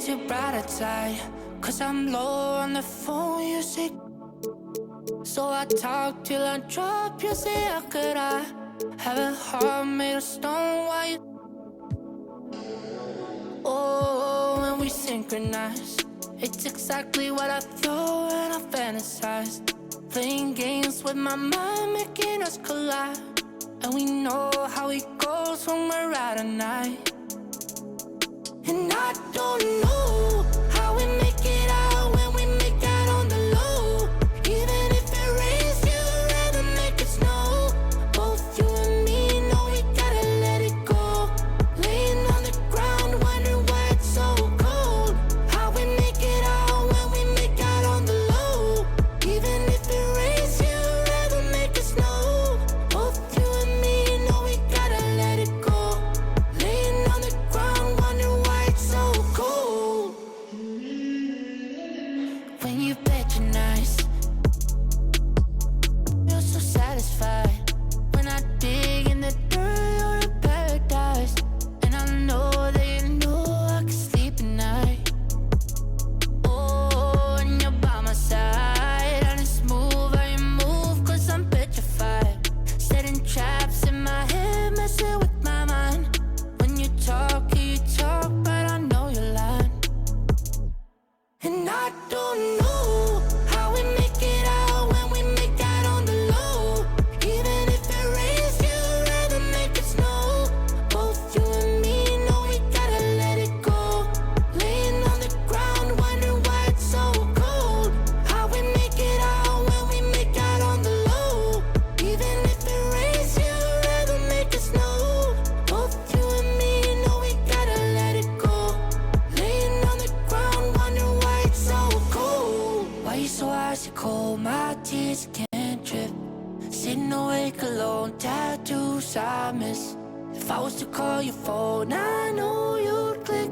face your brighter side. Cause I'm low on the phone, you say. So I talk till I drop, you say, how could I have a heart made of stone while you. Oh, when we synchronize, it's exactly what I thought when I fantasized. Playing games with my mind, making us collide. And we know how it goes when we're out at night. And I don't know how we make it out when we make out on the low. Even if it rains, you'd rather make it snow. Both you and me know we gotta let it go. Laying on the ground, wondering why it's so cold. How we make it out when we make out on the low. Even if it rains, you'd rather make it snow. Both you and me know we gotta let it go. Laying on the ground, wondering why it's so cold. When you patronize, you're so satisfied. When I dig in the dirt, you're in paradise. And I know that you know I can sleep at night. Oh, and you're by my side. I just move how you move, cause I'm petrified. Setting traps in my head, messing with my mind. When you talk, but I know you're lying. And I don't know how we make it out when we make out on the low. Even if it rains, you'd rather make it snow. Both you and me know we gotta let it go. Laying on the ground, wondering why it's so cold. How we make it out when we make out on the low. Even if it rains, you'd rather make it snow. Both you and me know we gotta let it go. Laying on the ground, wondering why it's so cold. Why you so icy cold? My tears can't drip. Sitting awake alone, tattoos I miss. If I was to call your phone, I know you'd click.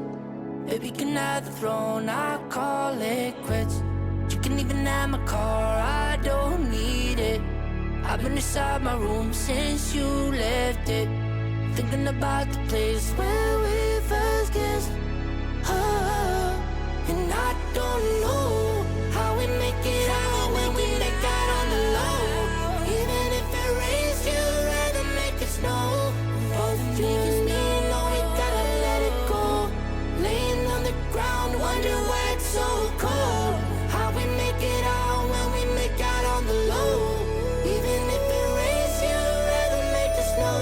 Baby, can I have the throne? I call it quits. You can even have my car, I don't need it. I've been inside my room since you left it. Thinking about the place where we first kissed. Oh, and I don't know how we make it out when we make out on the low. Even if it rains, you'd rather make it snow. Both you and me know we gotta let it go. Laying on the ground, wondering why it's so cold. How we make it out when we make out on the low. Even if it rains, you'd rather make it snow.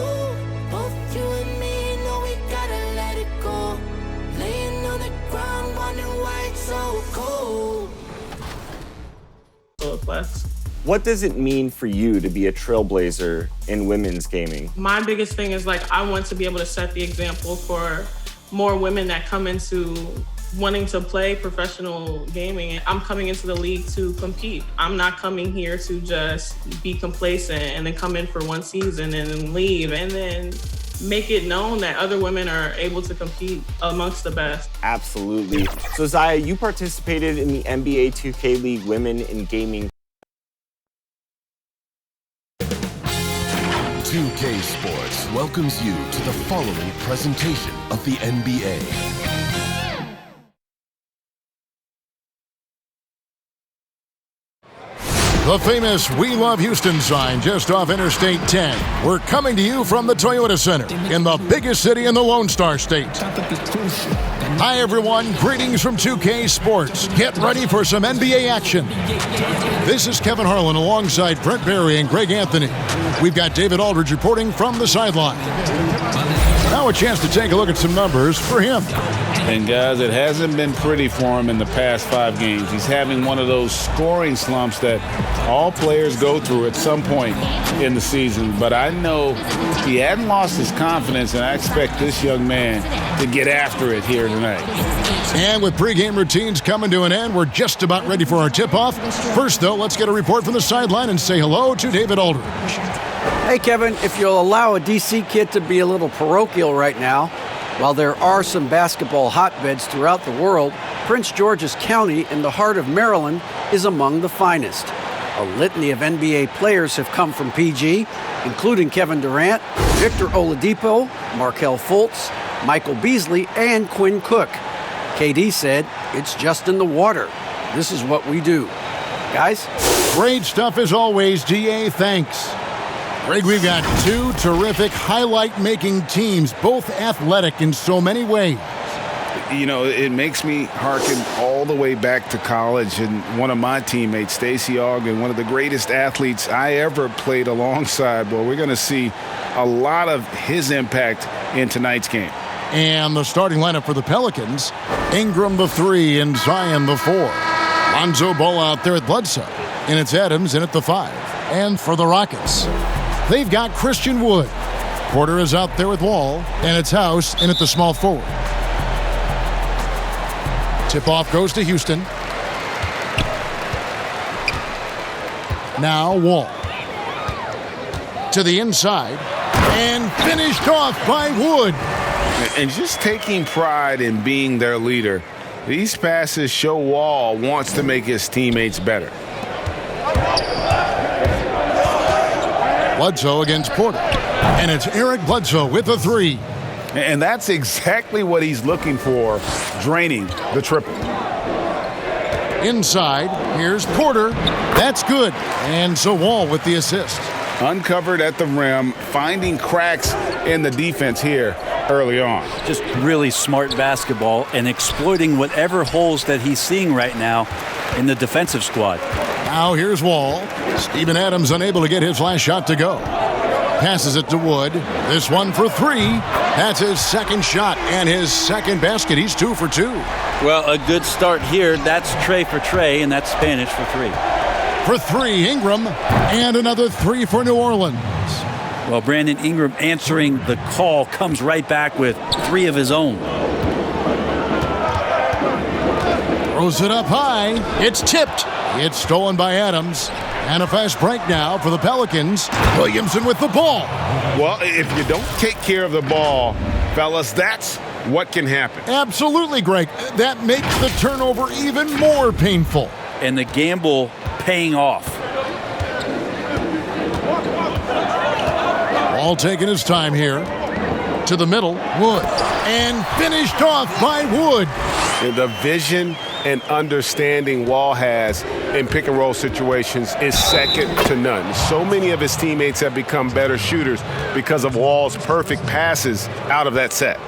Both you and me know we gotta let it go. Laying on the ground, wondering why it's so cold. Plus. What does it mean for you to be a trailblazer in women's gaming? My biggest thing is I want to be able to set the example for more women that come into wanting to play professional gaming. I'm coming into the league to compete. I'm not coming here to just be complacent and then come in for one season and then leave and then make it known that other women are able to compete amongst the best. Absolutely. So Zaya, you participated in the NBA 2K League Women in Gaming. 2K Sports welcomes you to the following presentation of the NBA. The famous We Love Houston sign just off Interstate 10. We're coming to you from the Toyota Center in the biggest city in the Lone Star State. Hi, everyone. Greetings from 2K Sports. Get ready for some NBA action. This is Kevin Harlan alongside Brent Barry and Greg Anthony. We've got David Aldridge reporting from the sideline. Now a chance to take a look at some numbers for him. And guys, it hasn't been pretty for him in the past 5 games. He's having one of those scoring slumps that all players go through at some point in the season. But I know he hadn't lost his confidence, and I expect this young man to get after it here tonight. And with pregame routines coming to an end, we're just about ready for our tip-off. First, though, let's get a report from the sideline and say hello to David Aldridge. Hey, Kevin, if you'll allow a D.C. kid to be a little parochial right now, while there are some basketball hotbeds throughout the world, Prince George's County in the heart of Maryland is among the finest. A litany of NBA players have come from PG, including Kevin Durant, Victor Oladipo, Markelle Fultz, Michael Beasley, and Quinn Cook. KD said, "It's just in the water. This is what we do." Guys? Great stuff as always, GA. Thanks. Greg, we've got two terrific highlight-making teams, both athletic in so many ways. You know, it makes me hearken all the way back to college, and one of my teammates, Stacey Ogden, one of the greatest athletes I ever played alongside. Well, we're going to see a lot of his impact in tonight's game. And the starting lineup for the Pelicans, Ingram the 3 and Zion the 4. Lonzo Ball out there at Bledsoe, and it's Adams in at the 5. And for the Rockets, they've got Christian Wood. Porter is out there with Wall, and it's House in at the small forward. Tip-off goes to Houston. Now Wall. To the inside, and finished off by Wood. And just taking pride in being their leader, these passes show Wall wants to make his teammates better. Bledsoe against Porter. And it's Eric Bledsoe with the 3. And that's exactly what he's looking for, draining the triple. Inside, here's Porter. That's good. And so Wall with the assist. Uncovered at the rim, finding cracks in the defense here early on. Just really smart basketball and exploiting whatever holes that he's seeing right now in the defensive squad. Now here's Wall. Steven Adams unable to get his last shot to go. Passes it to Wood. This one for 3. That's his second shot and his second basket. He's 2 for 2. Well, a good start here. That's Trey for Trey, and that's Spanish for 3. For 3, Ingram. And another 3 for New Orleans. Well, Brandon Ingram answering the call comes right back with 3 of his own. Throws it up high. It's tipped. It's stolen by Adams. And a fast break now for the Pelicans. Williamson with the ball. Well, if you don't take care of the ball, fellas, that's what can happen. Absolutely, Greg. That makes the turnover even more painful. And the gamble paying off. Ball taking his time here. To the middle, Wood. And finished off by Wood. The vision and understanding Wall has in pick-and-roll situations is second to none. So many of his teammates have become better shooters because of Wall's perfect passes out of that set.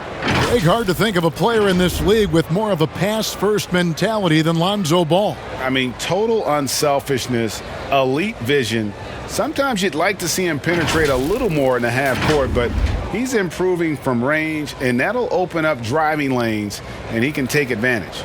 Greg, hard to think of a player in this league with more of a pass-first mentality than Lonzo Ball. I mean, total unselfishness, elite vision. Sometimes you'd like to see him penetrate a little more in the half court, but he's improving from range, and that'll open up driving lanes, and he can take advantage.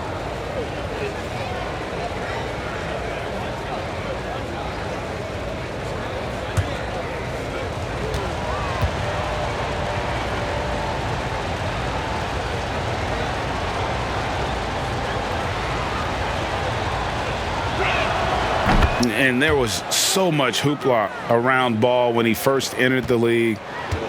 And there was so much hoopla around Ball when he first entered the league.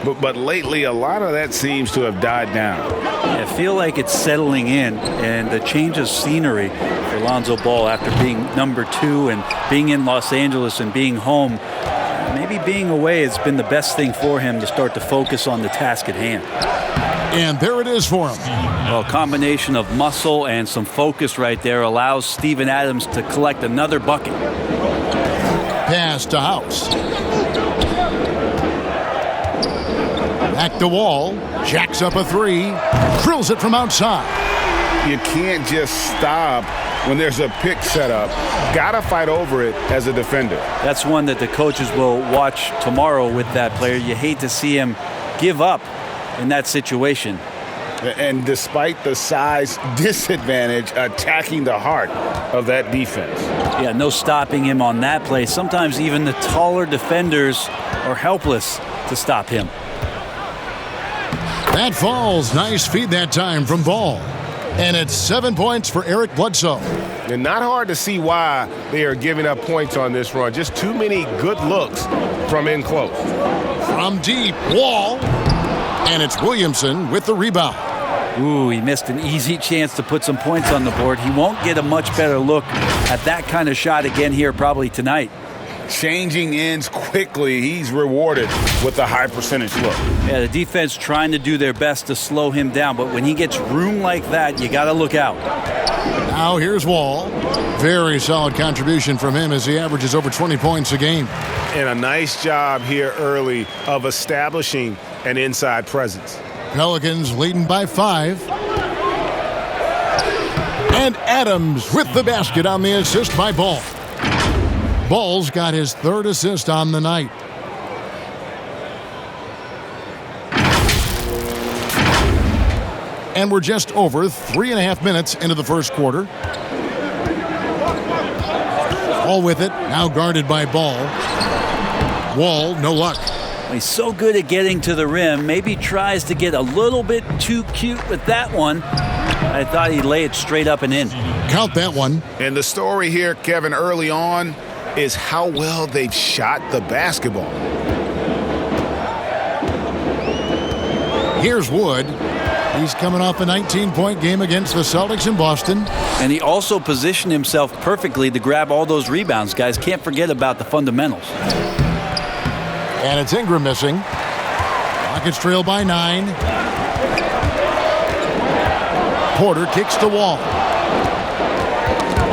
But lately, a lot of that seems to have died down. I feel like it's settling in, and the change of scenery for Lonzo Ball after being number 2 and being in Los Angeles and being home. Maybe being away has been the best thing for him to start to focus on the task at hand. And there it is for him. Well, a combination of muscle and some focus right there allows Steven Adams to collect another bucket. Pass to House. Back to Wall. Jacks up a 3. Drills it from outside. You can't just stop when there's a pick set up. Gotta fight over it as a defender. That's one that the coaches will watch tomorrow with that player. You hate to see him give up in that situation. And despite the size disadvantage, attacking the heart of that defense. Yeah, no stopping him on that play. Sometimes even the taller defenders are helpless to stop him. That falls. Nice feed that time from Ball. And it's 7 points for Eric Bledsoe. And not hard to see why they are giving up points on this run. Just too many good looks from in close. From deep, Wall. And it's Williamson with the rebound. Ooh, he missed an easy chance to put some points on the board. He won't get a much better look at that kind of shot again here probably tonight. changing ends quickly. He's rewarded with a high percentage look. Yeah, the defense trying to do their best to slow him down, but when he gets room like that, you got to look out. Now here's Wall. Very solid contribution from him as he averages over 20 points a game. And a nice job here early of establishing an inside presence. Pelicans leading by 5. And Adams with the basket on the assist by Ball. Ball's got his 3rd assist on the night. And we're just over 3.5 minutes into the first quarter. Wall with it, now guarded by Ball. Wall, no luck. He's so good at getting to the rim. Maybe tries to get a little bit too cute with that one. I thought he'd lay it straight up and in. Count that one. And the story here, Kevin, early on is how well they've shot the basketball. Here's Wood. He's coming off a 19-point game against the Celtics in Boston. And he also positioned himself perfectly to grab all those rebounds. Guys, can't forget about the fundamentals. And it's Ingram missing. Rockets trail by 9. Porter kicks to Wall.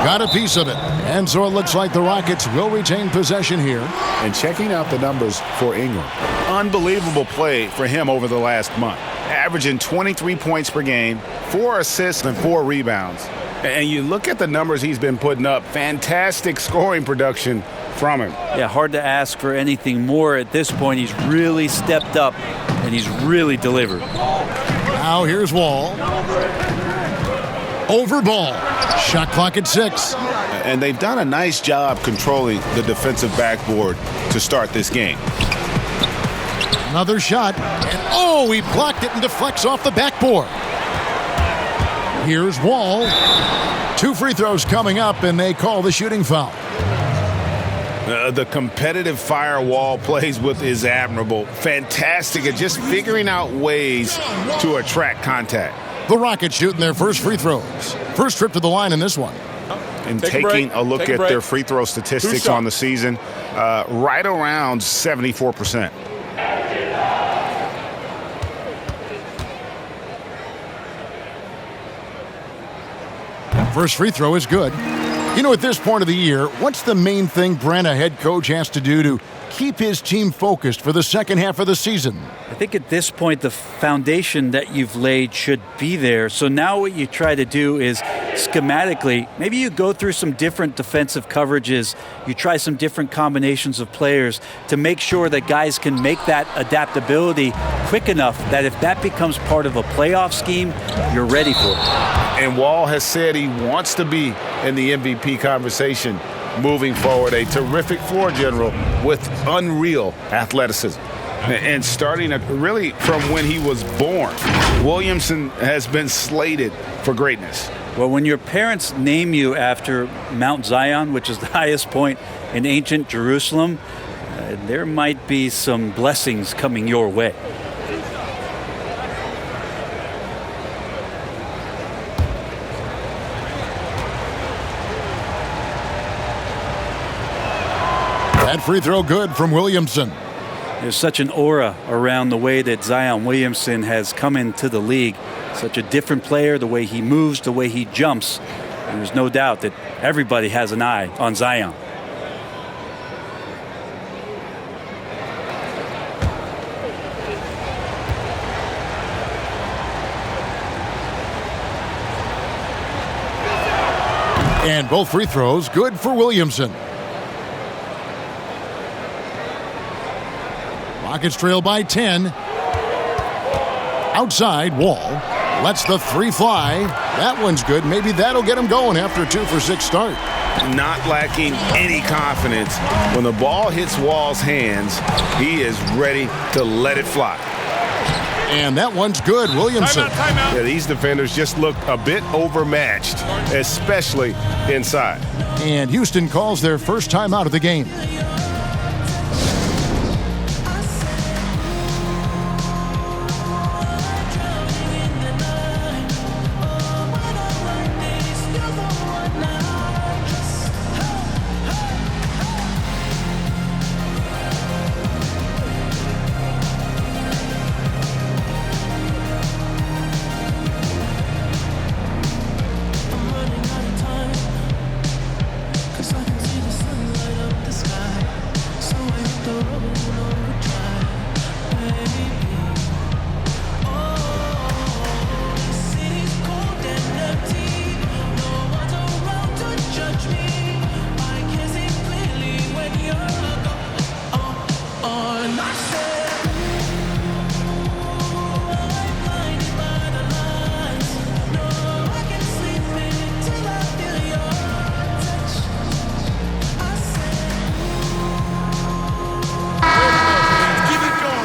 Got a piece of it. And so it looks like the Rockets will retain possession here. And checking out the numbers for Ingram. Unbelievable play for him over the last month. Averaging 23 points per game, 4 assists and 4 rebounds. And you look at the numbers he's been putting up, fantastic scoring production from him. Yeah, hard to ask for anything more at this point. He's really stepped up and he's really delivered. Now here's Wall. Over Ball. Shot clock at 6. And they've done a nice job controlling the defensive backboard to start this game. Another shot. And oh, he blocked it and deflects off the backboard. Here's Wall. 2 free throws coming up, and they call the shooting foul. The competitive firewall plays with is admirable. Fantastic at just figuring out ways to attract contact. The Rockets shooting their first free throws. First trip to the line in this one. And taking a look at their free throw statistics on the season, right around 74%. First free throw is good. You know, at this point of the year, what's the main thing Brent, a head coach, has to do to keep his team focused for the second half of the season? I think at this point, the foundation that you've laid should be there. So now what you try to do is schematically, maybe you go through some different defensive coverages. You try some different combinations of players to make sure that guys can make that adaptability quick enough that if that becomes part of a playoff scheme, you're ready for it. And Wall has said he wants to be in the MVP conversation moving forward. A terrific floor general with unreal athleticism. And starting really from when he was born, Williamson has been slated for greatness. Well, when your parents name you after Mount Zion, which is the highest point in ancient Jerusalem, there might be some blessings coming your way. That free throw good from Williamson. There's such an aura around the way that Zion Williamson has come into the league. Such a different player, the way he moves, the way he jumps. And there's no doubt that everybody has an eye on Zion. And both free throws good for Williamson. Rockets trail by 10. Outside, Wall lets the 3 fly. That one's good. Maybe that'll get him going after a 2-for-6 start. Not lacking any confidence. When the ball hits Wall's hands, he is ready to let it fly. And that one's good, Williamson. Timeout. Yeah, these defenders just look a bit overmatched, especially inside. And Houston calls their first timeout of the game.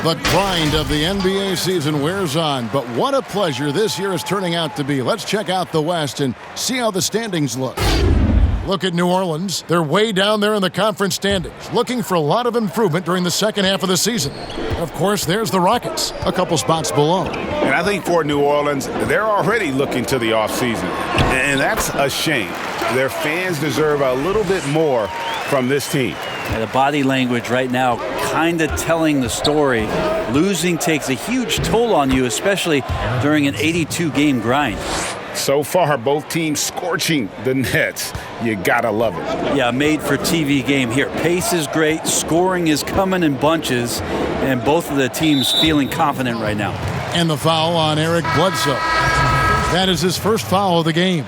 The grind of the NBA season wears on, but what a pleasure this year is turning out to be. Let's check out the West and see how the standings look. Look at New Orleans. They're way down there in the conference standings, looking for a lot of improvement during the second half of the season. Of course, there's the Rockets, a couple spots below. And I think for New Orleans, they're already looking to the offseason, and that's a shame. Their fans deserve a little bit more from this team. The body language right now kind of telling the story. Losing takes a huge toll on you, especially during an 82-game grind. So far, both teams scorching the Nets. You gotta love it. Yeah, made-for-TV game here. Pace is great, scoring is coming in bunches, and both of the teams feeling confident right now. And the foul on Eric Bledsoe. That is his first foul of the game.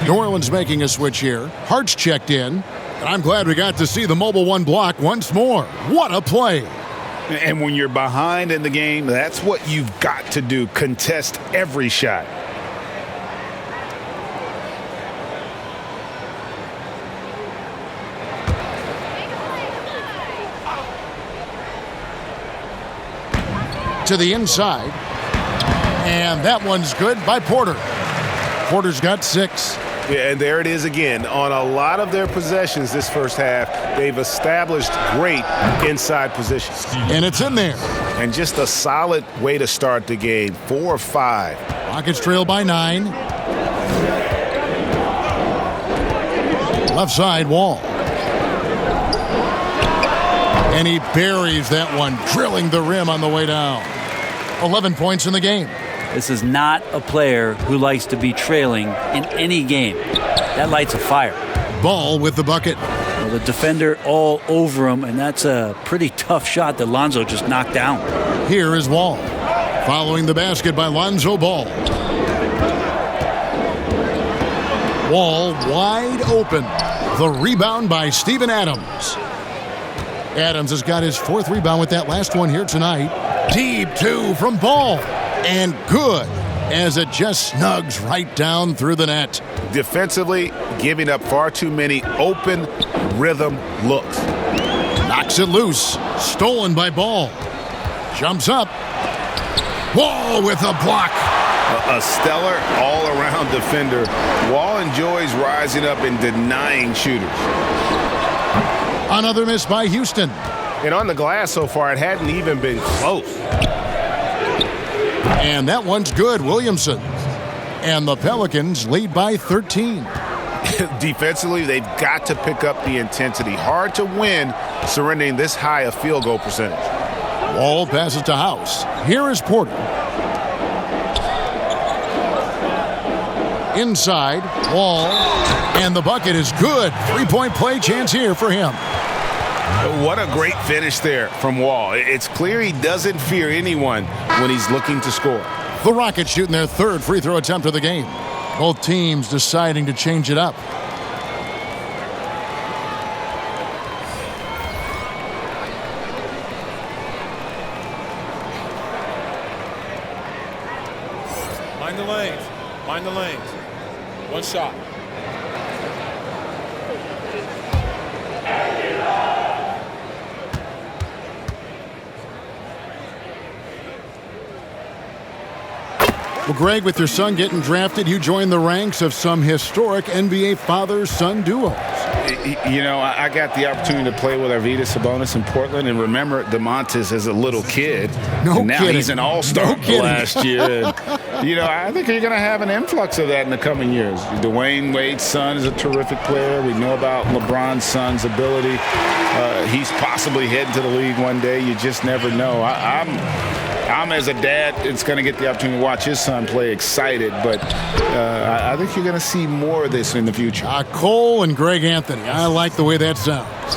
New Orleans making a switch here. Hart's checked in. And I'm glad we got to see the mobile one block once more. What a play. And when you're behind in the game, that's what you've got to do. Contest every shot. To the inside. And that one's good by Porter. Porter's got 6. Yeah, and there it is again. On a lot of their possessions this first half, they've established great inside positions. And it's in there. And just a solid way to start the game. 4 of 5. Rockets trail by 9. Left side, Wall. And he buries that one, drilling the rim on the way down. 11 points in the game. This is not a player who likes to be trailing in any game. That lights a fire. Ball with the bucket. Well, the defender all over him, and that's a pretty tough shot that Lonzo just knocked down. Here is Wall. Following the basket by Lonzo Ball. Wall wide open. The rebound by Steven Adams. Adams has got his 4th rebound with that last one here tonight. Deep 2 from Ball. And good as it just snugs right down through the net. Defensively, giving up far too many open rhythm looks. Knocks it loose. Stolen by Ball. Jumps up. Wall with a block. A stellar all-around defender. Wall enjoys rising up and denying shooters. Another miss by Houston. And on the glass so far, it hadn't even been close. And that one's good, Williamson. And the Pelicans lead by 13. Defensively, they've got to pick up the intensity. Hard to win surrendering this high a field goal percentage. Wall passes to House. Here is Porter. Inside, Wall. And the bucket is good. 3-point play chance here for him. What a great finish there from Wall. It's clear he doesn't fear anyone when he's looking to score. The Rockets shooting their 3rd free throw attempt of the game. Both teams deciding to change it up. Mind the lanes. Mind the lanes. One shot. Well, Greg, with your son getting drafted, you joined the ranks of some historic NBA father-son duos. You know, I got the opportunity to play with Arvydas Sabonis in Portland, and remember DeMontis as a little kid. No now kidding. He's an all-star last year. And, you know, I think you're going to have an influx of that in the coming years. Dwayne Wade's son is a terrific player. We know about LeBron's son's ability. He's possibly heading to the league one day. You just never know. I'm as a dad, it's going to get the opportunity to watch his son play excited, but I think you're going to see more of this in the future. Cole and Greg Anthony. I like the way that sounds.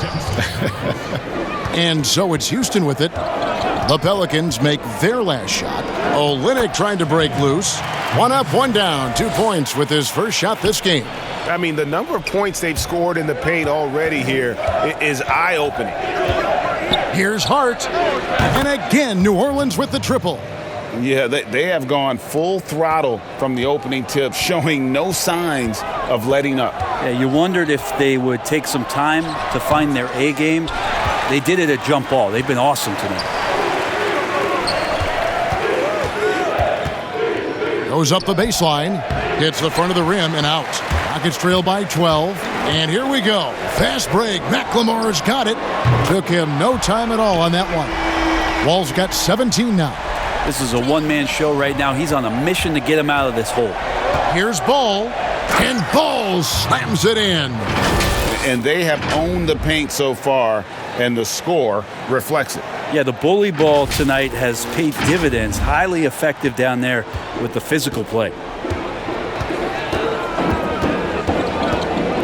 And so it's Houston with it. The Pelicans make their last shot. Olynyk trying to break loose. 1 up, 1 down. 2 points with his first shot this game. I mean, the number of points they've scored in the paint already here is eye-opening. Here's Hart. And again, New Orleans with the triple. Yeah, they have gone full throttle from the opening tip, showing no signs of letting up. Yeah, you wondered if they would take some time to find their A game. They did it at jump ball. They've been awesome tonight. Goes up the baseline. Hits the front of the rim and out. Rockets trail by 12. And here we go. Fast break. McLemore's got it. Took him no time at all on that one. Wall's got 17 now. This is a one-man show right now. He's on a mission to get him out of this hole. Here's Ball. And Ball slams it in. And they have owned the paint so far, and the score reflects it. Yeah, the bully ball tonight has paid dividends. Highly effective down there with the physical play.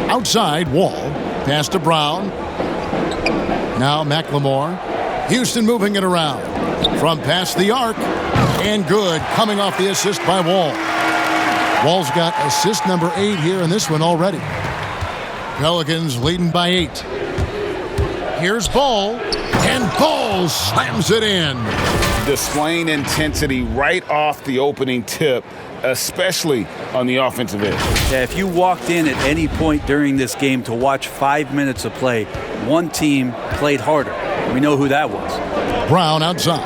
Outside, Wall. Pass to Brown. Now McLemore. Houston moving it around. From past the arc. And good. Coming off the assist by Wall. Wall's got assist number 8 here in this one already. Pelicans leading by 8. Here's Ball. And Ball slams it in. Displaying intensity right off the opening tip, especially on the offensive end. Yeah, if you walked in at any point during this game to watch 5 minutes of play, one team played harder. We know who that was. Brown outside.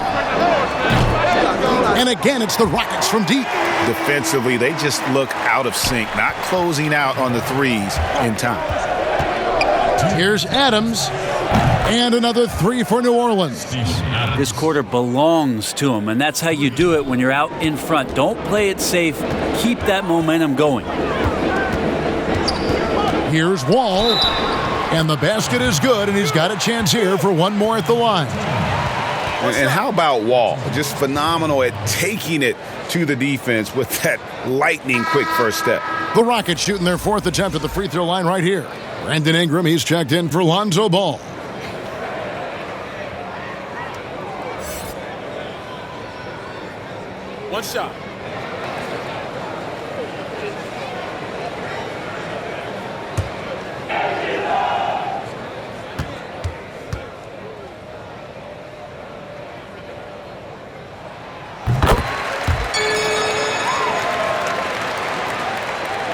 And again, it's the Rockets from deep. Defensively, they just look out of sync, not closing out on the threes in time. Here's Adams. And another 3 for New Orleans. This quarter belongs to him, and that's how you do it when you're out in front. Don't play it safe. Keep that momentum going. Here's Wall. And the basket is good, and he's got a chance here for one more at the line. And how about Wall? Just phenomenal at taking it to the defense with that lightning quick first step. The Rockets shooting their 4th attempt at the free throw line right here. Brandon Ingram, he's checked in for Lonzo Ball. One shot.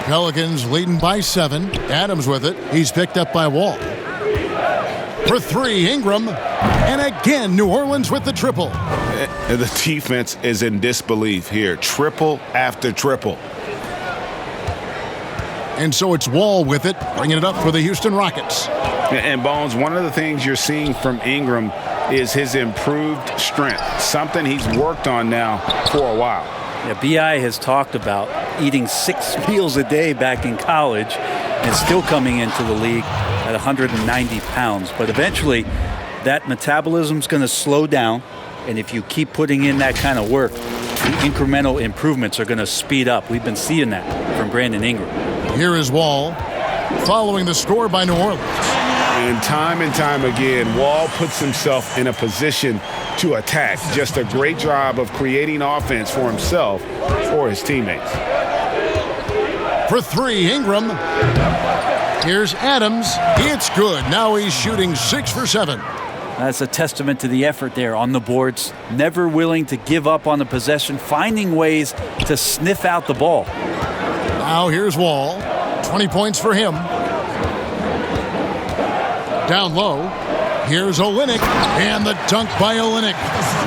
Pelicans leading by 7. Adams with it. He's picked up by Wall. For 3, Ingram. And again, New Orleans with the triple. The defense is in disbelief here. Triple after triple. And so it's Wall with it, bringing it up for the Houston Rockets. And Bones, one of the things you're seeing from Ingram is his improved strength, something he's worked on now for a while. Yeah, B.I. has talked about eating 6 meals a day back in college and still coming into the league at 190 pounds. But eventually, that metabolism's going to slow down. And if you keep putting in that kind of work, the incremental improvements are going to speed up. We've been seeing that from Brandon Ingram. Here is Wall, following the score by New Orleans. And time again, Wall puts himself in a position to attack. Just a great job of creating offense for himself or his teammates. For 3, Ingram. Here's Adams. It's good. Now he's shooting 6 for 7. That's a testament to the effort there on the boards. Never willing to give up on the possession, finding ways to sniff out the ball. Now here's Wall. 20 points for him. Down low. Here's Olynyk. And the dunk by Olynyk.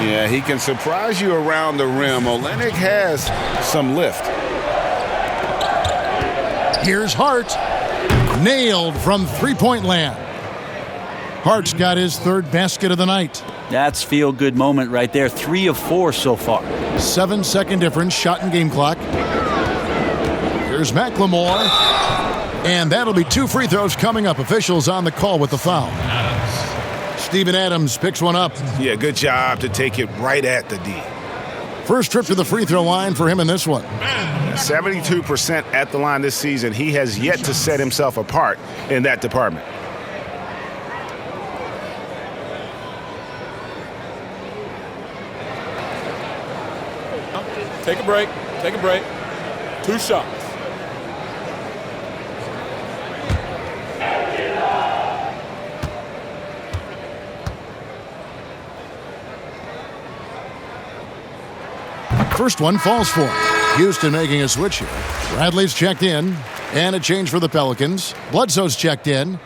Yeah, he can surprise you around the rim. Olynyk has some lift. Here's Hart. Nailed from three-point land. Hart's got his 3rd basket of the night. That's feel-good moment right there. 3 of 4 so far. 7-second difference, shot and game clock. Here's McLemore. And that'll be 2 free throws coming up. Officials on the call with the foul. Steven Adams picks one up. Yeah, good job to take it right at the D. First trip to the free throw line for him in this one. 72% at the line this season. He has yet to set himself apart in that department. Take a break. Take a break. 2 shots. First one falls for him. Houston making a switch here. Bradley's checked in. And a change for the Pelicans. Bledsoe's checked in.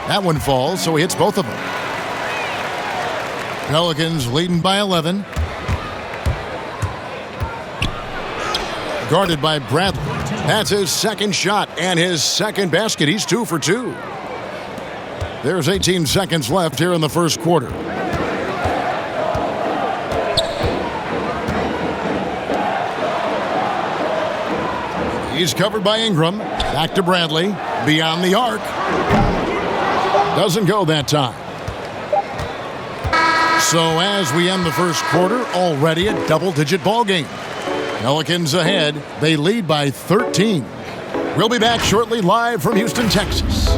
That one falls, so he hits both of them. Pelicans leading by 11. Guarded by Bradley. That's his second shot and his second basket. He's 2 for 2. There's 18 seconds left here in the first quarter. He's covered by Ingram. Back to Bradley. Beyond the arc. Doesn't go that time. So as we end the first quarter, already a double-digit ball game. Pelicans ahead. They lead by 13. We'll be back shortly live from Houston, Texas.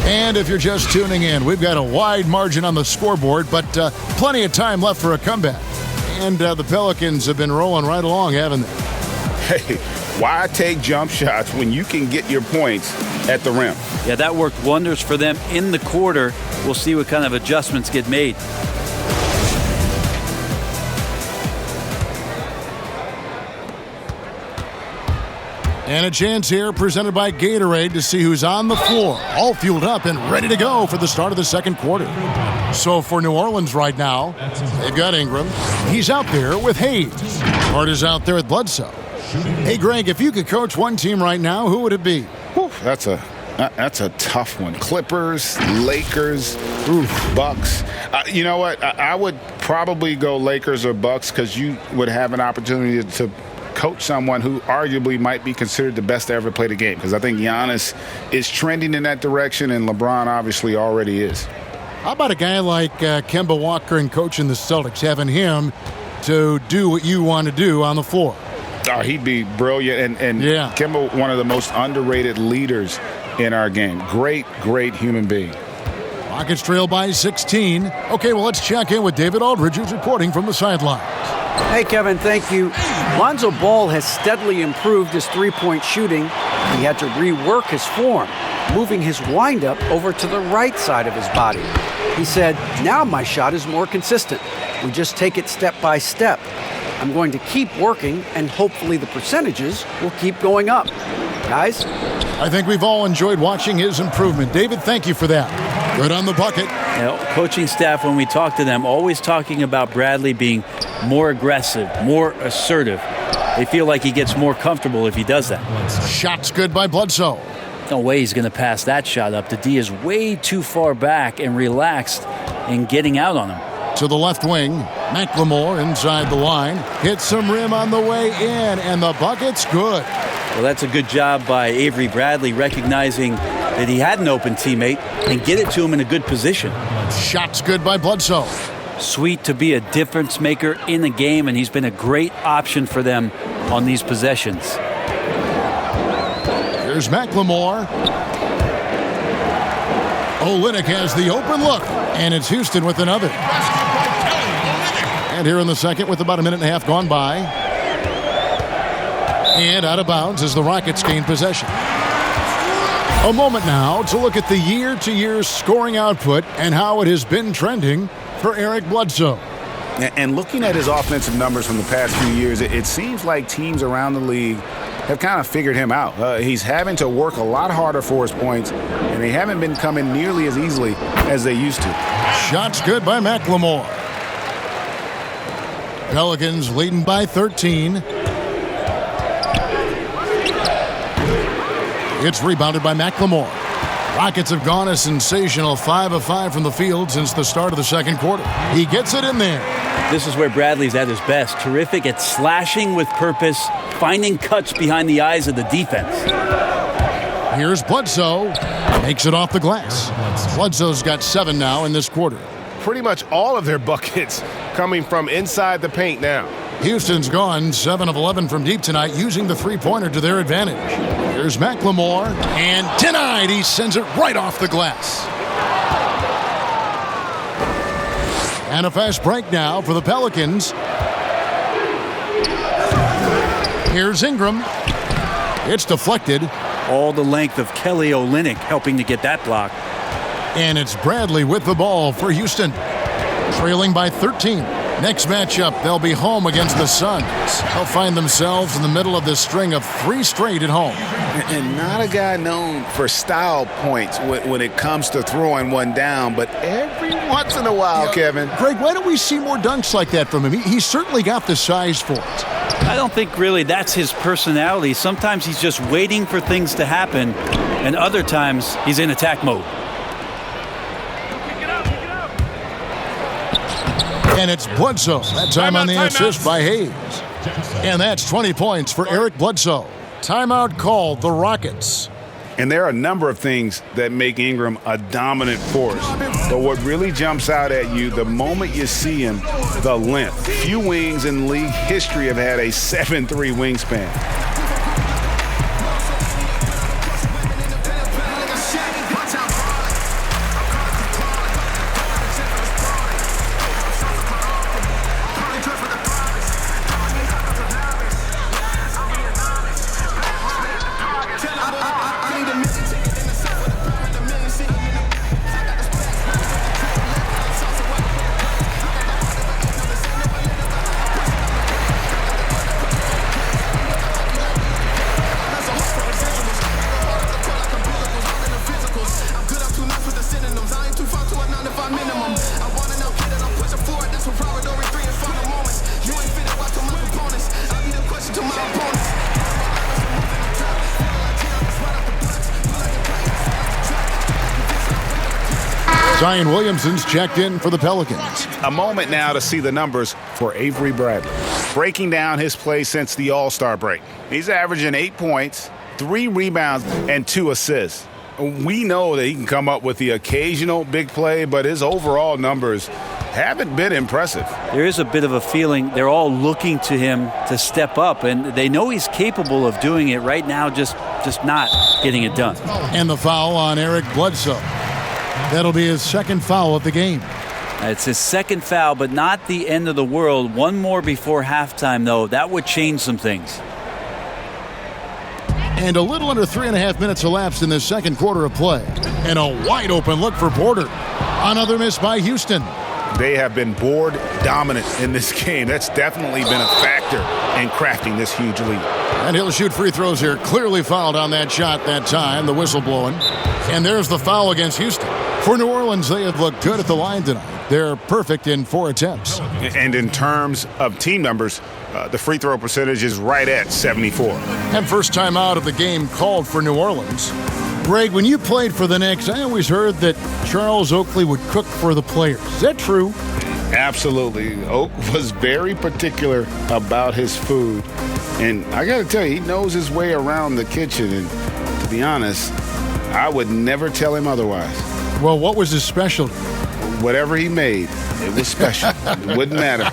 And if you're just tuning in, we've got a wide margin on the scoreboard, but plenty of time left for a comeback. And the Pelicans have been rolling right along, haven't they? Hey, why take jump shots when you can get your points at the rim? Yeah, that worked wonders for them in the quarter. We'll see what kind of adjustments get made. And a chance here presented by Gatorade to see who's on the floor, all fueled up and ready to go for the start of the second quarter. So for New Orleans right now, they've got Ingram. He's out there with Hayes. Hart is out there with Bledsoe. Hey, Greg, if you could coach one team right now, who would it be? Whew, that's a tough one. Clippers, Lakers, Bucks. You know what? I would probably go Lakers or Bucks because you would have an opportunity to coach someone who arguably might be considered the best to ever play the game, because I think Giannis is trending in that direction and LeBron obviously already is. How about a guy like Kemba Walker and coaching the Celtics, having him to do what you want to do on the floor? Oh, he'd be brilliant. And yeah. Kemba, one of the most underrated leaders in our game. Great human being. Rockets trail by 16. Okay, well, let's check in with David Aldridge, who's reporting from the sidelines. Hey, Kevin, thank you. Lonzo Ball has steadily improved his three-point shooting. He had to rework his form, moving his windup over to the right side of his body. He said, now my shot is more consistent. We just take it step by step. I'm going to keep working, and hopefully the percentages will keep going up. Guys? I think we've all enjoyed watching his improvement. David, thank you for that. Good on the bucket. You know, coaching staff, when we talk to them, always talking about Bradley being more aggressive, more assertive. They feel like he gets more comfortable if he does that. Shot's good by Bledsoe. No way he's going to pass that shot up. The D is way too far back and relaxed in getting out on him. To the left wing, McLemore inside the line. Hits some rim on the way in, and the bucket's good. Well, that's a good job by Avery Bradley, recognizing that he had an open teammate and get it to him in a good position. Shot's good by Bledsoe. Sweet to be a difference maker in the game, and he's been a great option for them on these possessions. Here's McLemore. Olynyk has the open look, and it's Houston with another. And here in the second with about a minute and a half gone by. And out of bounds as the Rockets gain possession. A moment now to look at the year-to-year scoring output and how it has been trending for Eric Bledsoe. And looking at his offensive numbers from the past few years, it seems like teams around the league have kind of figured him out. He's having to work a lot harder for his points, and they haven't been coming nearly as easily as they used to. Shots good by McLemore. Pelicans leading by 13. It's rebounded by McLemore. Rockets have gone a sensational 5 of 5 from the field since the start of the second quarter. He gets it in there. This is where Bradley's at his best. Terrific at slashing with purpose, finding cuts behind the eyes of the defense. Here's Bledsoe. Makes it off the glass. Bledsoe's got 7 now in this quarter. Pretty much all of their buckets coming from inside the paint now. Houston's gone 7 of 11 from deep tonight, using the three-pointer to their advantage. Here's McLemore, and denied. He sends it right off the glass. And a fast break now for the Pelicans. Here's Ingram. It's deflected. All the length of Kelly Olynyk helping to get that block. And it's Bradley with the ball for Houston. Trailing by 13. Next matchup, they'll be home against the Suns. They'll find themselves in the middle of this string of 3 straight at home. And not a guy known for style points when it comes to throwing one down, but every once in a while, Kevin. Greg, why don't we see more dunks like that from him? He's certainly got the size for it. I don't think really that's his personality. Sometimes he's just waiting for things to happen, and other times he's in attack mode. And it's Bledsoe. That time on the assist by Hayes. And that's 20 points for Eric Bledsoe. Timeout called the Rockets. And there are a number of things that make Ingram a dominant force. But what really jumps out at you the moment you see him, the length. Few wings in league history have had a 7'3" wingspan. Zion Williamson's checked in for the Pelicans. A moment now to see the numbers for Avery Bradley. Breaking down his play since the All-Star break. He's averaging 8 points, 3 rebounds, and 2 assists. We know that he can come up with the occasional big play, but his overall numbers haven't been impressive. There is a bit of a feeling they're all looking to him to step up, and they know he's capable of doing it right now, just not getting it done. And the foul on Eric Bledsoe. That'll be his second foul of the game. It's his second foul, but not the end of the world. One more before halftime, though. That would change some things. And a little under 3.5 minutes elapsed in this second quarter of play. And a wide open look for Porter. Another miss by Houston. They have been board dominant in this game. That's definitely been a factor in crafting this huge lead. And he'll shoot free throws here. Clearly fouled on that shot that time. The whistle blowing. And there's the foul against Houston. For New Orleans, they have looked good at the line tonight. They're perfect in 4 attempts. And in terms of team numbers, the free throw percentage is right at 74. And first time out of the game called for New Orleans. Greg, when you played for the Knicks, I always heard that Charles Oakley would cook for the players. Is that true? Absolutely. Oak was very particular about his food. And I got to tell you, he knows his way around the kitchen. And to be honest, I would never tell him otherwise. Well, what was his specialty? Whatever he made, it was special. It wouldn't matter.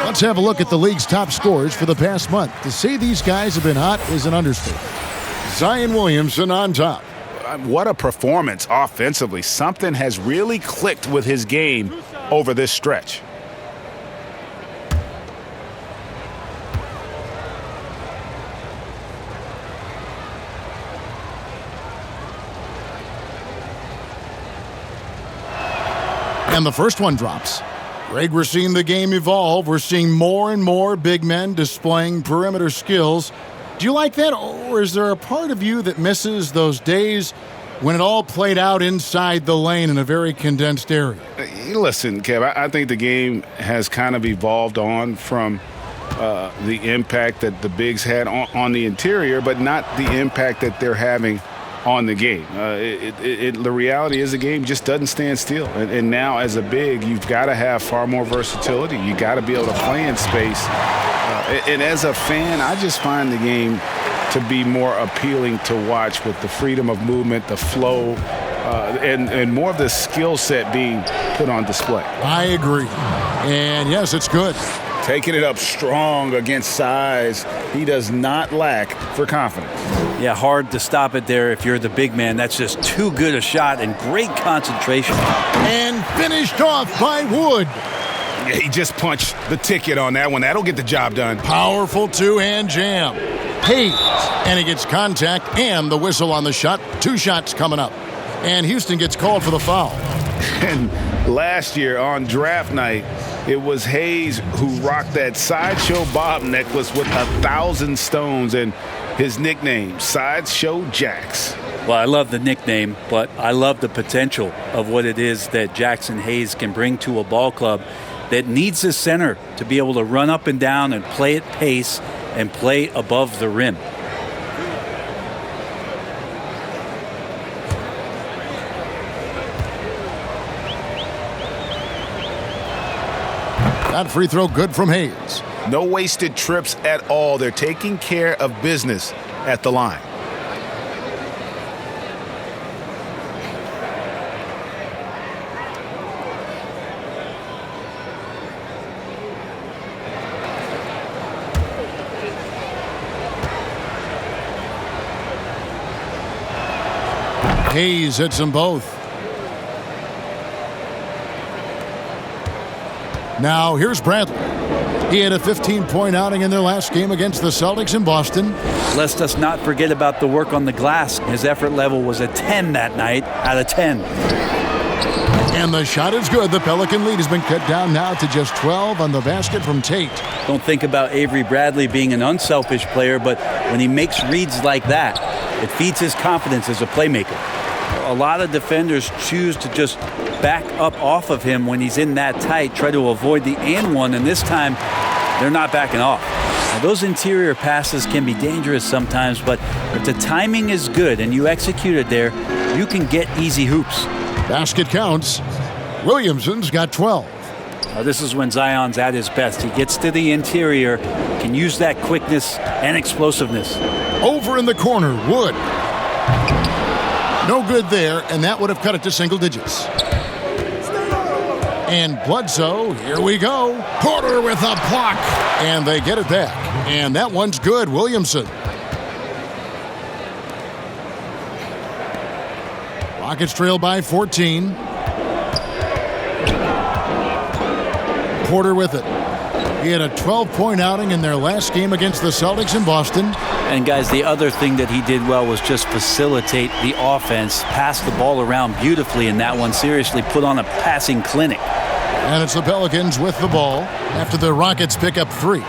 Let's have a look at the league's top scorers for the past month. To say these guys have been hot is an understatement. Zion Williamson on top. What a performance offensively. Something has really clicked with his game over this stretch. And the first one drops. Greg, we're seeing the game evolve. We're seeing more and more big men displaying perimeter skills. Do you like that, or is there a part of you that misses those days when it all played out inside the lane in a very condensed area? Listen, Kev, I think the game has kind of evolved on from the impact that the bigs had on the interior, but not the impact that they're having on the game. The reality is the game just doesn't stand still. And now as a big, you've got to have far more versatility. You got to be able to play in space. And as a fan, I just find the game to be more appealing to watch with the freedom of movement, the flow, and more of the skill set being put on display. I agree. And yes, it's good. Taking it up strong against size. He does not lack for confidence. Yeah, hard to stop it there if you're the big man. That's just too good a shot and great concentration. And finished off by Wood. Yeah, he just punched the ticket on that one. That'll get the job done. Powerful two-hand jam. Hayes, and he gets contact and the whistle on the shot. 2 shots coming up. And Houston gets called for the foul. And last year on draft night, it was Hayes who rocked that Sideshow Bob necklace with 1,000 stones and his nickname, Sideshow Jax. Well, I love the nickname, but I love the potential of what it is that Jackson Hayes can bring to a ball club that needs a center to be able to run up and down and play at pace and play above the rim. That free throw good from Hayes. No wasted trips at all. They're taking care of business at the line. Hayes hits them both. Now here's Bradley. He had a 15-point outing in their last game against the Celtics in Boston. Lest us not forget about the work on the glass. His effort level was a 10 that night out of 10. And the shot is good. The Pelican lead has been cut down now to just 12 on the basket from Tate. Don't think about Avery Bradley being an unselfish player, but when he makes reads like that, it feeds his confidence as a playmaker. A lot of defenders choose to just back up off of him when he's in that tight, try to avoid the and one, and this time they're not backing off. Now, those interior passes can be dangerous sometimes, but if the timing is good and you execute it there, you can get easy hoops. Basket counts. Williamson's got 12. This is when Zion's at his best. He gets to the interior, can use that quickness and explosiveness. Over in the corner, Wood. No good there, and that would have cut it to single digits. And Bledsoe, here we go. Porter with a block, and they get it back. And that one's good, Williamson. Rockets trail by 14. Porter with it. He had a 12-point outing in their last game against the Celtics in Boston. And guys, the other thing that he did well was just facilitate the offense, pass the ball around beautifully in that one. Seriously, put on a passing clinic. And it's the Pelicans with the ball after the Rockets pick up 3.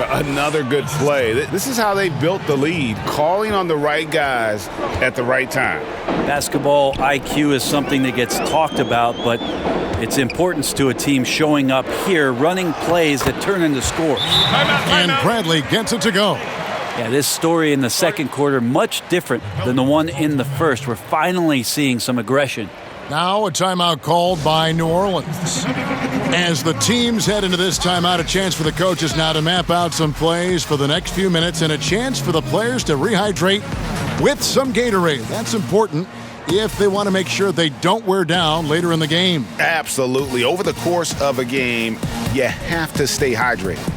Another good play. This is how they built the lead, calling on the right guys at the right time. Basketball IQ is something that gets talked about, but its importance to a team showing up here, running plays that turn into scores. And Bradley gets it to go. Yeah, this story in the second quarter, much different than the one in the first. We're finally seeing some aggression. Now a timeout called by New Orleans. As the teams head into this timeout, a chance for the coaches now to map out some plays for the next few minutes and a chance for the players to rehydrate with some Gatorade. That's important if they want to make sure they don't wear down later in the game. Absolutely. Over the course of a game, you have to stay hydrated.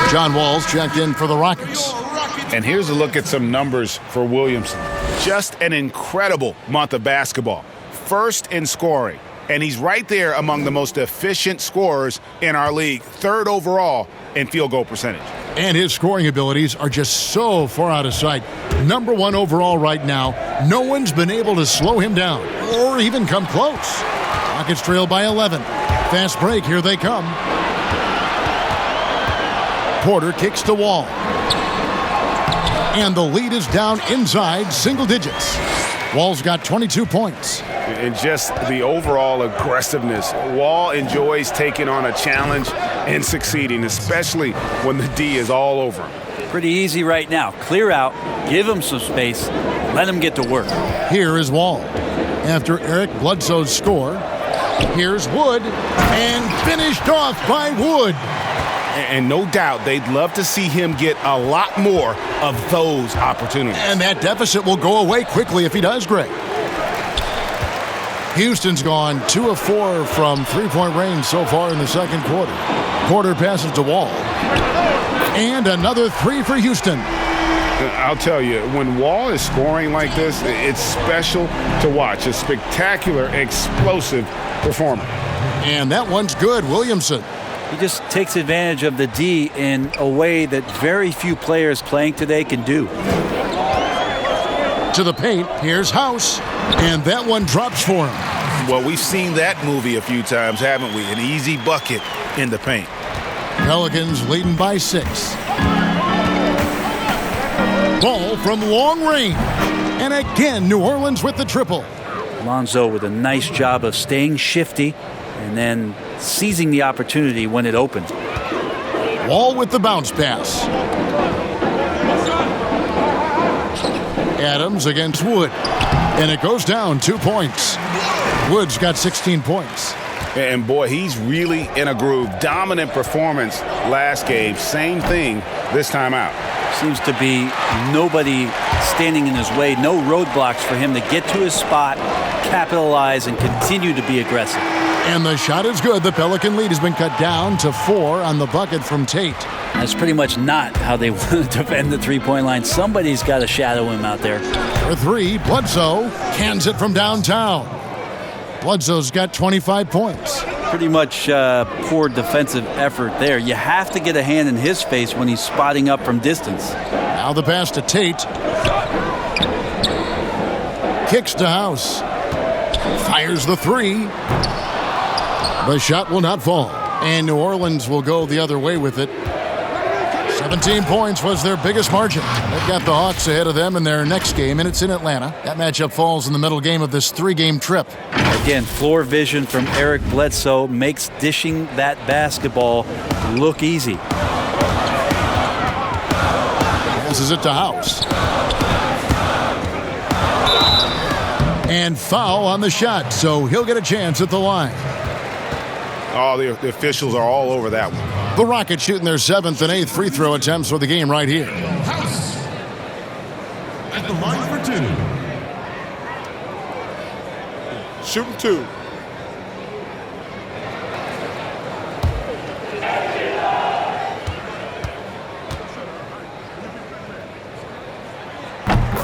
John Wall's checked in for the Rockets. And here's a look at some numbers for Williamson. Just an incredible month of basketball. First in scoring, and he's right there among the most efficient scorers in our league, 3rd overall in field goal percentage. And his scoring abilities are just so far out of sight. Number 1 overall right now. No one's been able to slow him down or even come close. Rockets trail by 11. Fast break, here they come. Porter kicks to Wall. And the lead is down inside single digits. Wall's got 22 points. And just the overall aggressiveness. Wall enjoys taking on a challenge and succeeding, especially when the D is all over him. Pretty easy right now. Clear out, give him some space, let him get to work. Here is Wall. After Eric Bledsoe's score, here's Wood, and finished off by Wood. And no doubt they'd love to see him get a lot more of those opportunities. And that deficit will go away quickly if he does, Greg. Houston's gone 2 of 4 from three-point range so far in the second quarter. Porter passes to Wall. And another 3 for Houston. I'll tell you, when Wall is scoring like this, it's special to watch. A spectacular, explosive performance. And that one's good, Williamson. He just takes advantage of the D in a way that very few players playing today can do. To the paint, here's House, and that one drops for him. Well, we've seen that movie a few times, haven't we? An easy bucket in the paint. Pelicans leading by 6. Ball from long range. And again, New Orleans with the triple. Lonzo with a nice job of staying shifty and then seizing the opportunity when it opened. Wall with the bounce pass. Adams against Wood. And it goes down 2 points. Wood's got 16 points. And boy, he's really in a groove. Dominant performance last game. Same thing this time out. Seems to be nobody standing in his way. No roadblocks for him to get to his spot, capitalize, and continue to be aggressive. And the shot is good. The Pelican lead has been cut down to 4 on the bucket from Tate. That's pretty much not how they want to defend the three-point line. Somebody's got to shadow him out there. For 3, Bledsoe cans it from downtown. Bledsoe's got 25 points. Pretty much poor defensive effort there. You have to get a hand in his face when he's spotting up from distance. Now the pass to Tate. Kicks to House. Fires the 3. The shot will not fall. And New Orleans will go the other way with it. 17 points was their biggest margin. They've got the Hawks ahead of them in their next game, and it's in Atlanta. That matchup falls in the middle game of this 3-game trip. Again, floor vision from Eric Bledsoe makes dishing that basketball look easy. Passes it to House. And foul on the shot, so he'll get a chance at the line. Oh, the officials are all over that one. The Rockets shooting their 7th and 8th free throw attempts for the game right here. House at the line for 2. Shooting 2.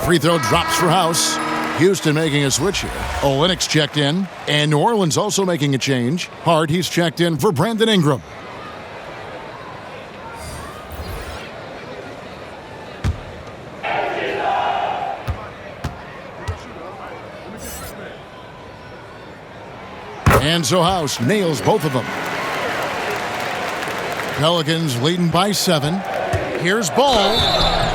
Free throw drops for House. Houston making a switch here. Olynyk checked in, and New Orleans also making a change. Hart, he's checked in for Brandon Ingram. And so House nails both of them. Pelicans leading by 7. Here's Ball.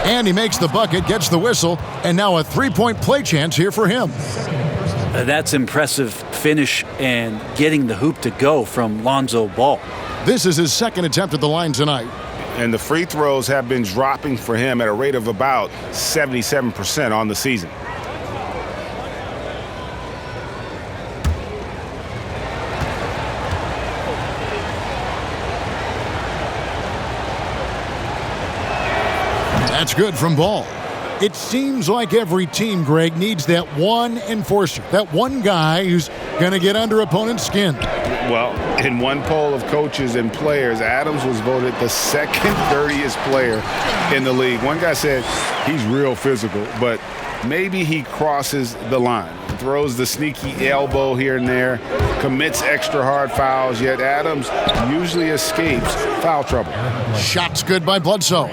And he makes the bucket, gets the whistle, and now a 3-point play chance here for him. That's impressive finish and getting the hoop to go from Lonzo Ball. This is his 2nd attempt at the line tonight. And the free throws have been dropping for him at a rate of about 77% on the season. That's good from Ball. It seems like every team, Greg, needs that one enforcer, that one guy who's going to get under opponent's skin. Well, in one poll of coaches and players, Adams was voted the 2nd dirtiest player in the league. One guy said he's real physical, but maybe he crosses the line. throws the sneaky elbow here and there, commits extra hard fouls, yet Adams usually escapes foul trouble. Shots good by Bledsoe.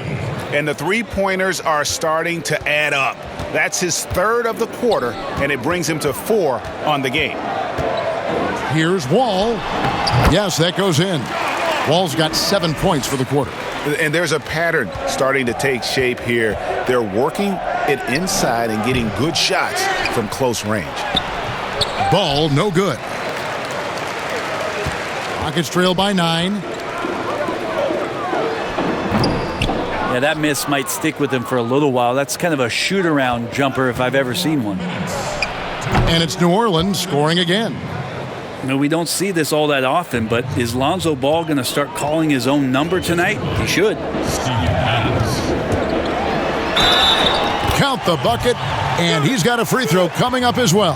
And the three-pointers are starting to add up. That's his third of the quarter, and it brings him to 4 on the game. Here's Wall. Yes, that goes in. Wall's got 7 points for the quarter. And there's a pattern starting to take shape here. They're working it inside and getting good shots from close range. Ball, no good. Rockets trail by 9. Yeah, that miss might stick with him for a little while. That's kind of a shoot-around jumper if I've ever seen one. And it's New Orleans scoring again. You know, we don't see this all that often, but is Lonzo Ball going to start calling his own number tonight? He should. Count the bucket, and he's got a free throw coming up as well.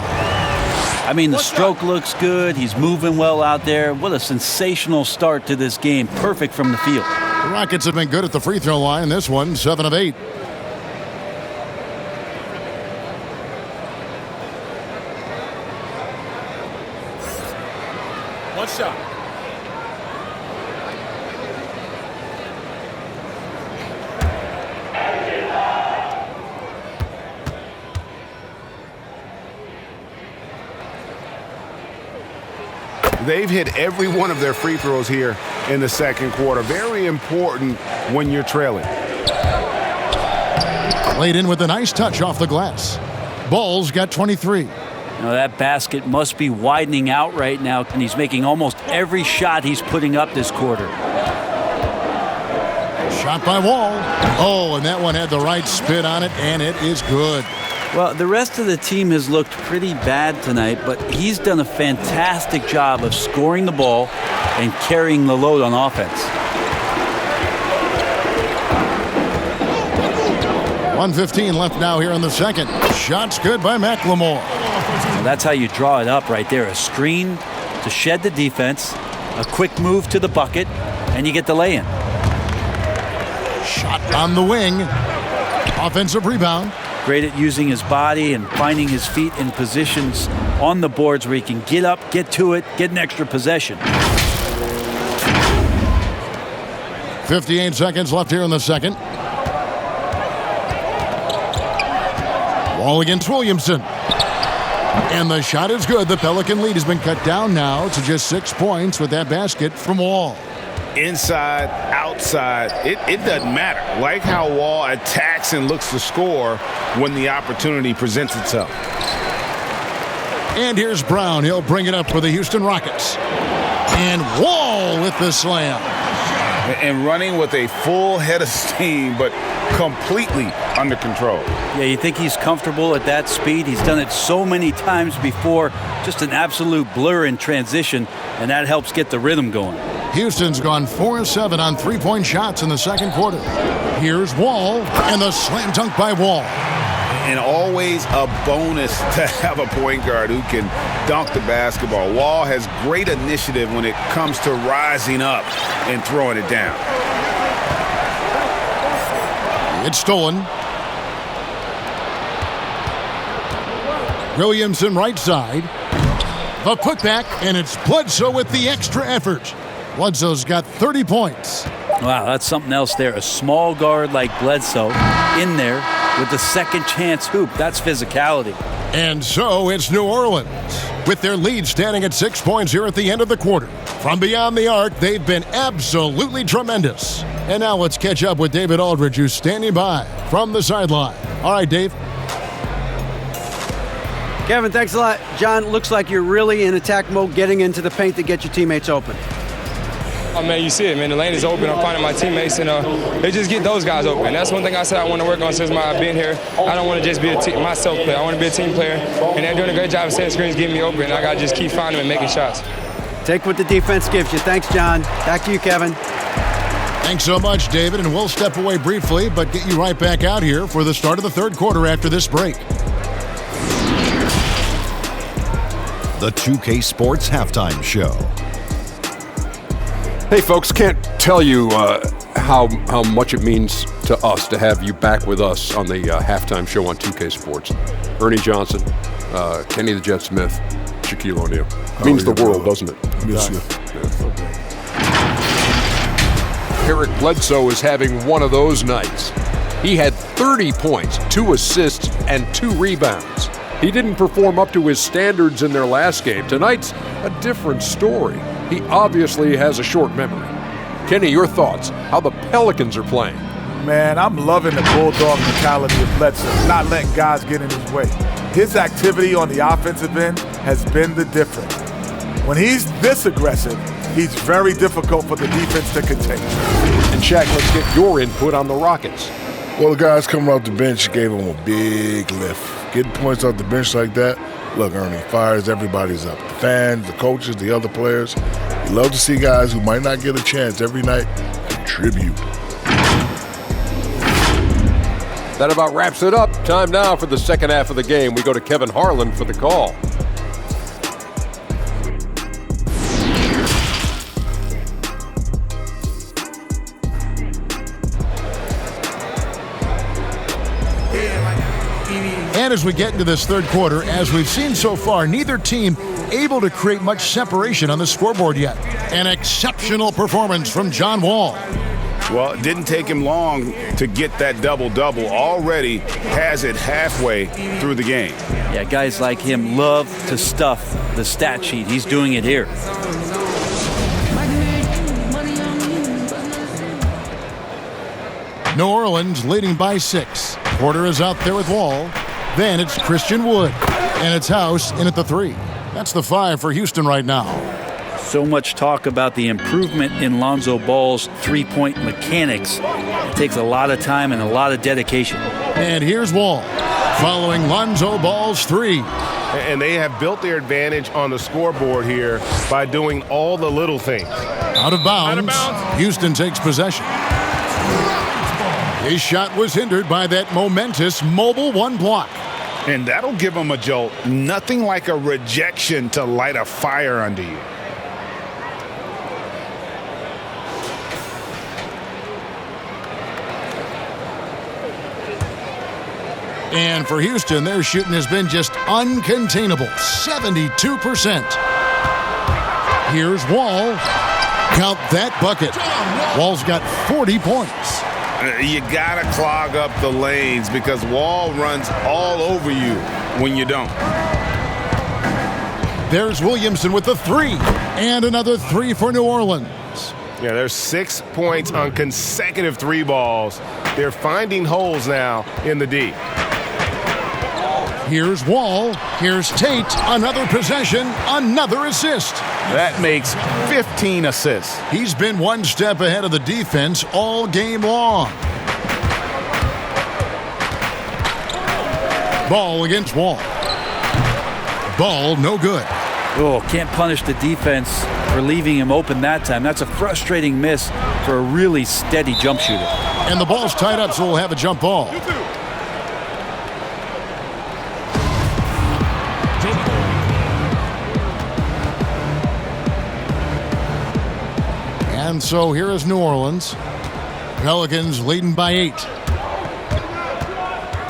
I mean, the stroke looks good. He's moving well out there. What a sensational start to this game. Perfect from the field. The Rockets have been good at the free throw line. This one, 7 of 8. One shot. They've hit every one of their free throws here in the second quarter. Very important when you're trailing. Laid in with a nice touch off the glass. Ball's got 23. Now that basket must be widening out right now, and he's making almost every shot he's putting up this quarter. Shot by Wall. Oh, and that one had the right spin on it, and it is good. Well, the rest of the team has looked pretty bad tonight, but he's done a fantastic job of scoring the ball and carrying the load on offense. 1:15 left now here in the second. Shots good by McLemore. Well, that's how you draw it up right there. A screen to shed the defense, a quick move to the bucket, and you get the lay-in. Shot on the wing. Offensive rebound. Great at using his body and finding his feet in positions on the boards where he can get up, get to it, get an extra possession. 58 seconds left here in the second. Wall against Williamson. And the shot is good. The Pelican lead has been cut down now to just 6 points with that basket from Wall. Inside, outside, it doesn't matter. Like how Wall attacks and looks to score when the opportunity presents itself. And here's Brown. He'll bring it up for the Houston Rockets. And Wall with the slam. And running with a full head of steam, but completely under control. Yeah, you think he's comfortable at that speed? He's done it so many times before. Just an absolute blur in transition, and that helps get the rhythm going. Houston's gone 4 of 7 on three-point shots in the second quarter. Here's Wall, and the slam dunk by Wall. And always a bonus to have a point guard who can dunk the basketball. Wall has great initiative when it comes to rising up and throwing it down. It's stolen. Williamson right side. The putback, and it's Bledsoe with the extra effort. Bledsoe's got 30 points. Wow, that's something else there. A small guard like Bledsoe in there with the second chance hoop. That's physicality. And so it's New Orleans with their lead standing at 6 points here at the end of the quarter. From beyond the arc, they've been absolutely tremendous. And now let's catch up with David Aldridge, who's standing by from the sideline. All right, Dave. Kevin, thanks a lot. John, looks like you're really in attack mode, getting into the paint to get your teammates open. Oh, man, you see it, man. The lane is open. I'm finding my teammates, and they just get those guys open. That's one thing I said I want to work on since I've been here. I don't want to just be a myself player. I want to be a team player, and they're doing a great job of setting screens, getting me open. I got to just keep finding them and making shots. Take what the defense gives you. Thanks, John. Back to you, Kevin. Thanks so much, David, and we'll step away briefly, but get you right back out here for the start of the third quarter after this break. The 2K Sports Halftime Show. Hey, folks, can't tell you how much it means to us to have you back with us on the halftime show on 2K Sports. Ernie Johnson, Kenny the Jet Smith, Shaquille O'Neal. Means the world, doesn't it? Miss you. Eric Bledsoe is having one of those nights. He had 30 points, 2 assists, and 2 rebounds. He didn't perform up to his standards in their last game. Tonight's a different story. He obviously has a short memory. Kenny, your thoughts? How the Pelicans are playing? Man, I'm loving the bulldog mentality of Bledsoe, not letting guys get in his way. His activity on the offensive end has been the difference. When he's this aggressive, he's very difficult for the defense to contain. And Shaq, let's get your input on the Rockets. Well, the guys coming off the bench gave him a big lift. Getting points off the bench like that, look, Ernie, fires everybody's up. The fans, the coaches, the other players. You love to see guys who might not get a chance every night contribute. That about wraps it up. Time now for the second half of the game. We go to Kevin Harlan for the call. And as we get into this third quarter, as we've seen so far, neither team able to create much separation on the scoreboard yet. An exceptional performance from John Wall. Well, it didn't take him long to get that double-double. Already has it halfway through the game. Yeah, guys like him love to stuff the stat sheet. He's doing it here. New Orleans leading by 6. Porter is out there with Wall. Then it's Christian Wood. And it's House in at the 3. That's the 5 for Houston right now. So much talk about the improvement in Lonzo Ball's three-point mechanics. It takes a lot of time and a lot of dedication. And here's Wall following Lonzo Ball's 3. And they have built their advantage on the scoreboard here by doing all the little things. Out of bounds. Houston takes possession. His shot was hindered by that momentous mobile 1 block. And that'll give him a jolt. Nothing like a rejection to light a fire under you. And for Houston, their shooting has been just uncontainable, 72%. Here's Wall. Count that bucket. Wall's got 40 points. You gotta clog up the lanes because Wall runs all over you when you don't. There's Williamson with the 3. And another 3 for New Orleans. Yeah, there's 6 points on consecutive 3 balls. They're finding holes now in the D. Here's Wall. Here's Tate. Another possession. Another assist. That makes 15 assists. He's been one step ahead of the defense all game long. Ball against Wall. Ball no good. Oh, can't punish the defense for leaving him open that time. That's a frustrating miss for a really steady jump shooter. And the ball's tied up, so we'll have a jump ball. And so here is New Orleans. Pelicans leading by 8.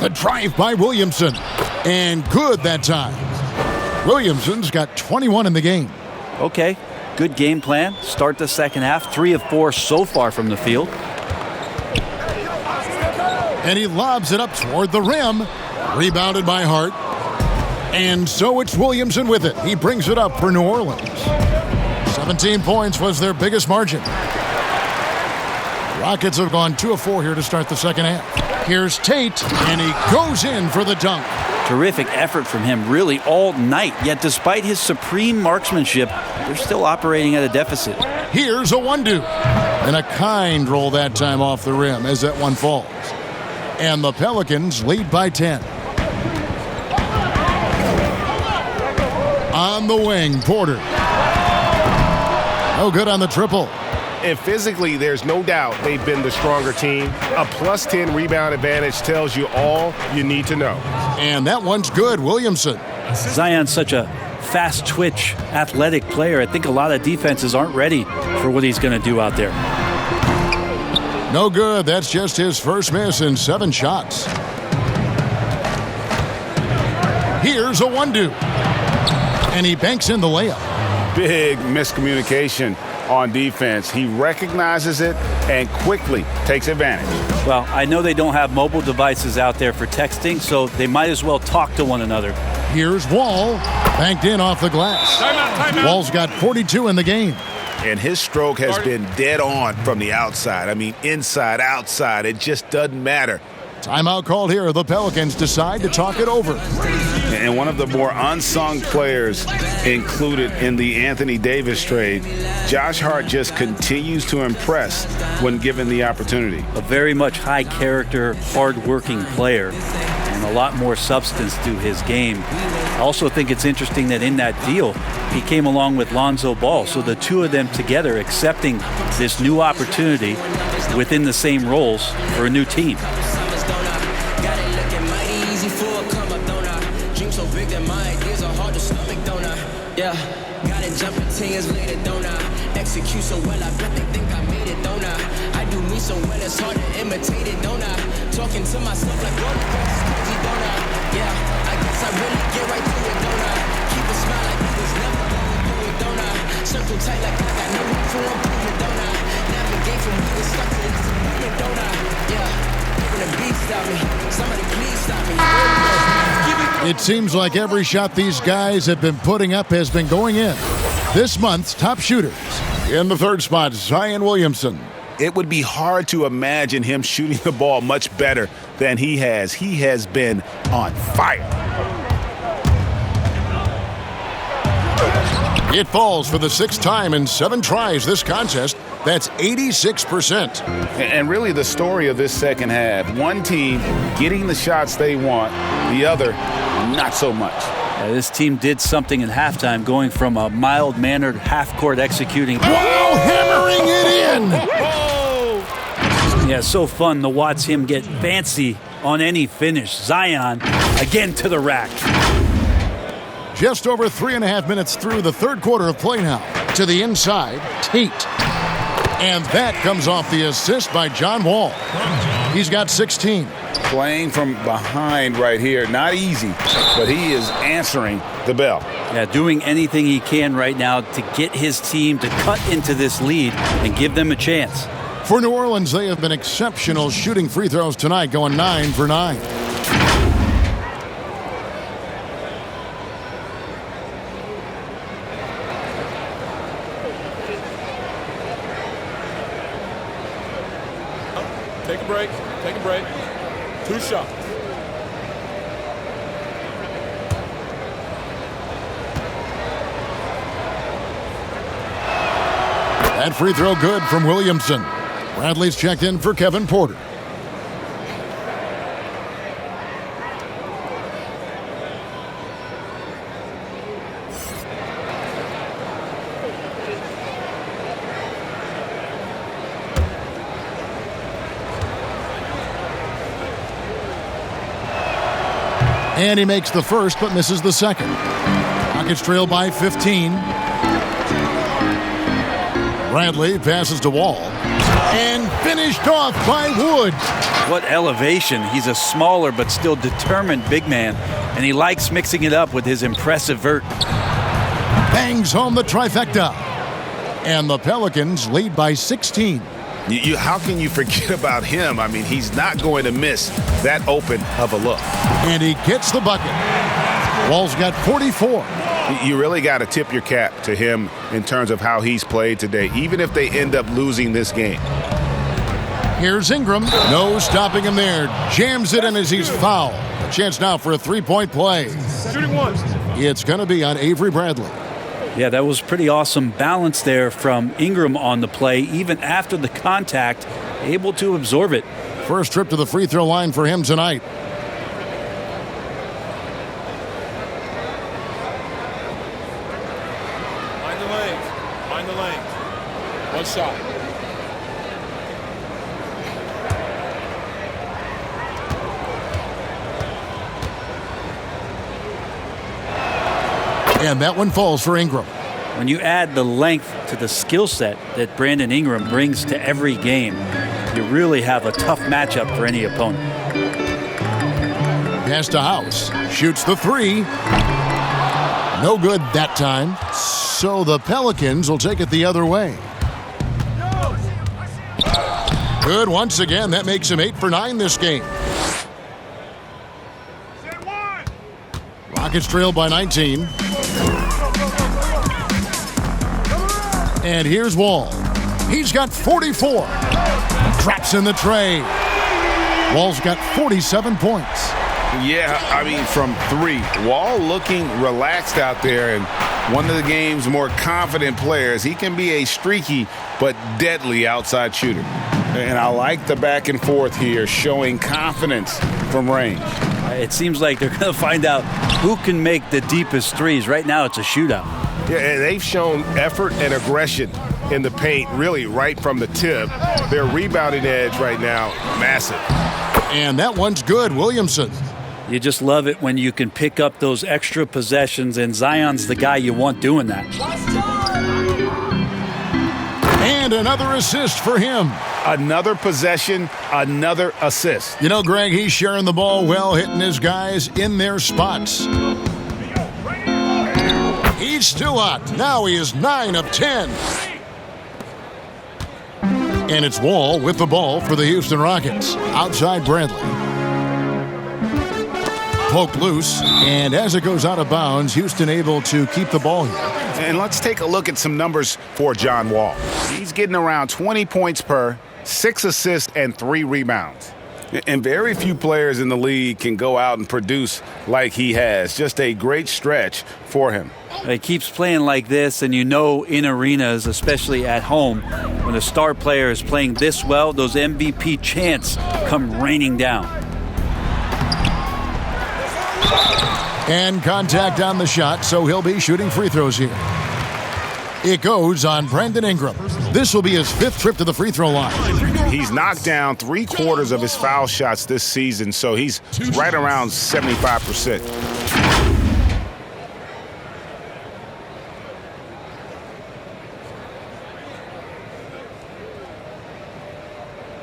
The drive by Williamson. And good that time. Williamson's got 21 in the game. Okay, good game plan. Start the second half. 3 of 4 so far from the field. And he lobs it up toward the rim. Rebounded by Hart. And so it's Williamson with it. He brings it up for New Orleans. 17 points was their biggest margin. Rockets have gone 2 of 4 here to start the second half. Here's Tate, and he goes in for the dunk. Terrific effort from him really all night. Yet despite his supreme marksmanship, they're still operating at a deficit. Here's a 1-2. And a kind roll that time off the rim as that one falls. And the Pelicans lead by 10. On the wing, Porter. No good on the triple. And physically, there's no doubt they've been the stronger team. A plus 10 rebound advantage tells you all you need to know. And that one's good, Williamson. Zion's such a fast twitch, athletic player. I think a lot of defenses aren't ready for what he's going to do out there. No good. That's just his first miss in 7 shots. Here's a 1-2. And he banks in the layup. Big miscommunication on defense. He recognizes it and quickly takes advantage. Well, I know they don't have mobile devices out there for texting, so they might as well talk to one another. Here's Wall, banked in off the glass. Timeout. Wall's got 42 in the game. And his stroke has been dead on from the outside. I mean, inside, outside, it just doesn't matter. Timeout called here. The Pelicans decide to talk it over. And one of the more unsung players included in the Anthony Davis trade, Josh Hart just continues to impress when given the opportunity. A very much high-character, hard-working player, and a lot more substance to his game. I also think it's interesting that in that deal, he came along with Lonzo Ball. So the two of them together accepting this new opportunity within the same roles for a new team. Yeah, got it jumping 10 years later, don't I? Execute so well, I bet they think I made it, don't I? I do me so well, it's hard to imitate it, don't I? Talking to myself like, what the fuck is crazy, don't I? Yeah, I guess I really get right through it, don't I? Keep a smile like you was never going through it, don't I? Circle tight like I got no room for improvement, don't I? Navigate from being stuck to the disappointment, don't I? Yeah, even the beat stop me. Somebody please stop me. It seems like every shot these guys have been putting up has been going in. This month's top shooters. In the third spot, Zion Williamson. It would be hard to imagine him shooting the ball much better than he has. He has been on fire. It falls for the 6th time in 7 tries this contest. That's 86%. And really the story of this second half, one team getting the shots they want, the other not so much. Yeah, this team did something in halftime, going from a mild-mannered half-court executing. Wow, hammering it in! Yeah, so fun to watch him get fancy on any finish. Zion again to the rack. Just over 3.5 minutes through the third quarter of play now. To the inside, Tate. And that comes off the assist by John Wall. He's got 16. Playing from behind right here, not easy, but he is answering the bell. Yeah, doing anything he can right now to get his team to cut into this lead and give them a chance. For New Orleans, they have been exceptional shooting free throws tonight, going 9 for 9. Take a break. 2 shots. That free throw good from Williamson. Bradley's checked in for Kevin Porter. And he makes the first, but misses the second. Rockets trail by 15. Bradley passes to Wall. And finished off by Wood. What elevation. He's a smaller but still determined big man. And he likes mixing it up with his impressive vert. Bangs home the trifecta. And the Pelicans lead by 16. How can you forget about him? I mean, he's not going to miss that open of a look. And he gets the bucket. Wall's got 44. You really got to tip your cap to him in terms of how he's played today, even if they end up losing this game. Here's Ingram. No stopping him there. Jams it in as he's fouled. A chance now for a three-point play. Shooting one. It's going to be on Avery Bradley. Yeah, that was pretty awesome balance there from Ingram on the play, even after the contact, able to absorb it. First trip to the free throw line for him tonight. Mind the lane. 1 shot. And that one falls for Ingram. When you add the length to the skill set that Brandon Ingram brings to every game, you really have a tough matchup for any opponent. Pass to House. Shoots the three. No good that time. So the Pelicans will take it the other way. Good once again. That makes him 8 for 9 this game. Rockets trail by 19. And here's Wall. He's got 44. Traps in the tray. Wall's got 47 points. Yeah, I mean, from 3. Wall looking relaxed out there, and one of the game's more confident players. He can be a streaky but deadly outside shooter. And I like the back and forth here, showing confidence from range. It seems like they're going to find out who can make the deepest threes. Right now, it's a shootout. Yeah, and they've shown effort and aggression in the paint, really right from the tip. Their rebounding edge right now, massive. And that one's good, Williamson. You just love it when you can pick up those extra possessions, and Zion's the guy you want doing that. And another assist for him. Another possession, another assist. You know, Greg, he's sharing the ball well, hitting his guys in their spots. He's still hot. Now he is 9 of 10. And it's Wall with the ball for the Houston Rockets. Outside Bradley. Poked loose, and as it goes out of bounds, Houston able to keep the ball here. And let's take a look at some numbers for John Wall. He's getting around 20 points per, 6 assists, and 3 rebounds. And very few players in the league can go out and produce like he has. Just a great stretch for him. He keeps playing like this, and you know in arenas, especially at home, when a star player is playing this well, those MVP chants come raining down. And contact on the shot, so he'll be shooting free throws here. It goes on Brandon Ingram. This will be his 5th trip to the free throw line. He's knocked down 3/4 of his foul shots this season, so he's right around 75%.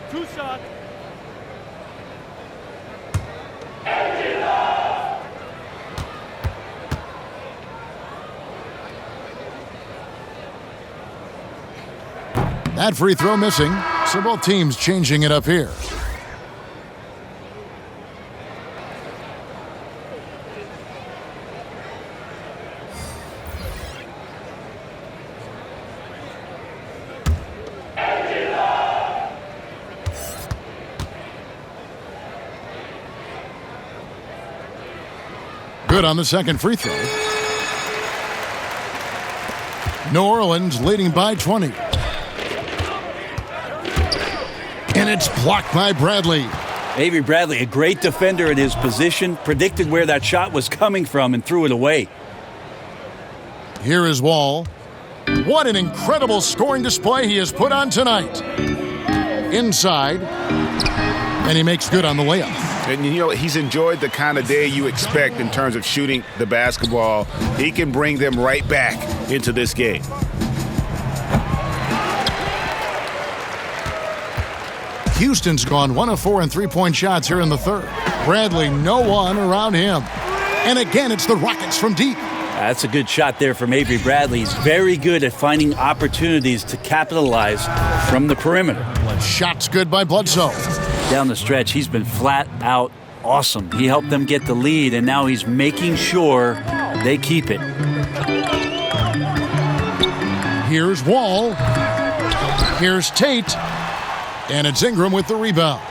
Two shots. That free throw missing, so both teams changing it up here. Good on the second free throw. New Orleans leading by 20. And it's blocked by Bradley. Avery Bradley, a great defender in his position, predicted where that shot was coming from and threw it away. Here is Wall. What an incredible scoring display he has put on tonight. Inside. And he makes good on the layup. And, you know, he's enjoyed the kind of day you expect in terms of shooting the basketball. He can bring them right back into this game. Houston's gone 1 of 4 in three-point shots here in the third. Bradley, no one around him. And again, it's the Rockets from deep. That's a good shot there from Avery Bradley. He's very good at finding opportunities to capitalize from the perimeter. Shot's good by Bledsoe. Down the stretch, he's been flat out awesome. He helped them get the lead, and now he's making sure they keep it. Here's Wall. Here's Tate. And it's Ingram with the rebound.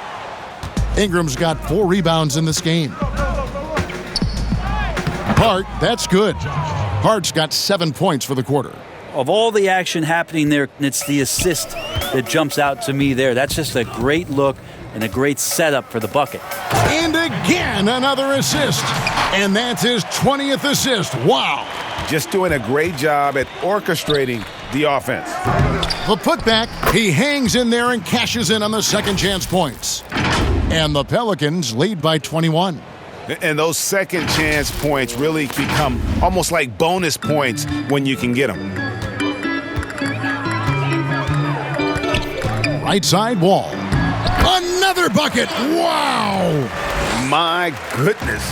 Ingram's got 4 rebounds in this game. Hart, that's good. Hart's got 7 points for the quarter. Of all the action happening there, it's the assist that jumps out to me there. That's just a great look and a great setup for the bucket. And again, another assist. And that's his 20th assist. Wow. Just doing a great job at orchestrating the offense. The putback, he hangs in there and cashes in on the second chance points. And the Pelicans lead by 21. And those second chance points really become almost like bonus points when you can get them. Right side Wall. Another bucket. Wow. My goodness,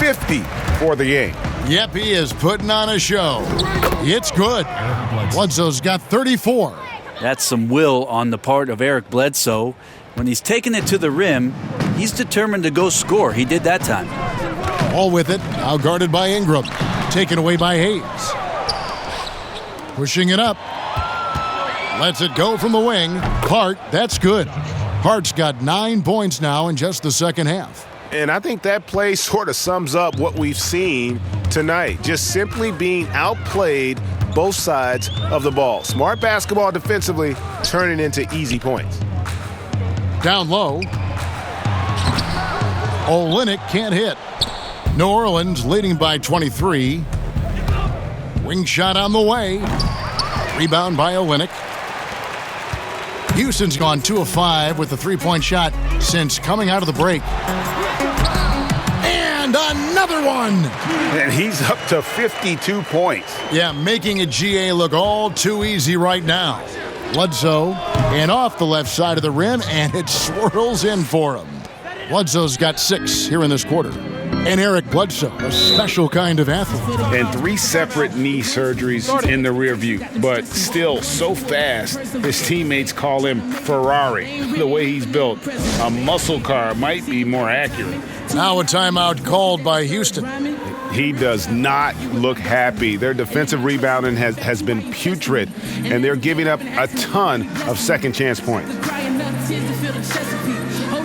50 for the game. Yep, he is putting on a show. It's good. Lonzo's got 34. That's some will on the part of Eric Bledsoe. When he's taking it to the rim, he's determined to go score. He did that time. All with it, now guarded by Ingram. Taken away by Hayes. Pushing it up. Lets it go from the wing. Hart, that's good. Hart's got 9 points now in just the second half. And I think that play sort of sums up what we've seen tonight. Just simply being outplayed both sides of the ball. Smart basketball defensively, turning into easy points. Down low. Olynyk can't hit. New Orleans leading by 23. Wing shot on the way. Rebound by Olynyk. Houston's gone 2 of 5 with the three-point shot since coming out of the break. And another one! And he's up to 52 points. Yeah, making a GA look all too easy right now. Bledsoe, and off the left side of the rim, and it swirls in for him. Bledsoe's got 6 here in this quarter. And Eric Bledsoe, a special kind of athlete. And 3 separate knee surgeries in the rear view, but still so fast, his teammates call him Ferrari. The way he's built, a muscle car might be more accurate. Now a timeout called by Houston. He does not look happy. Their defensive rebounding has been putrid, and they're giving up a ton of second chance points. Hold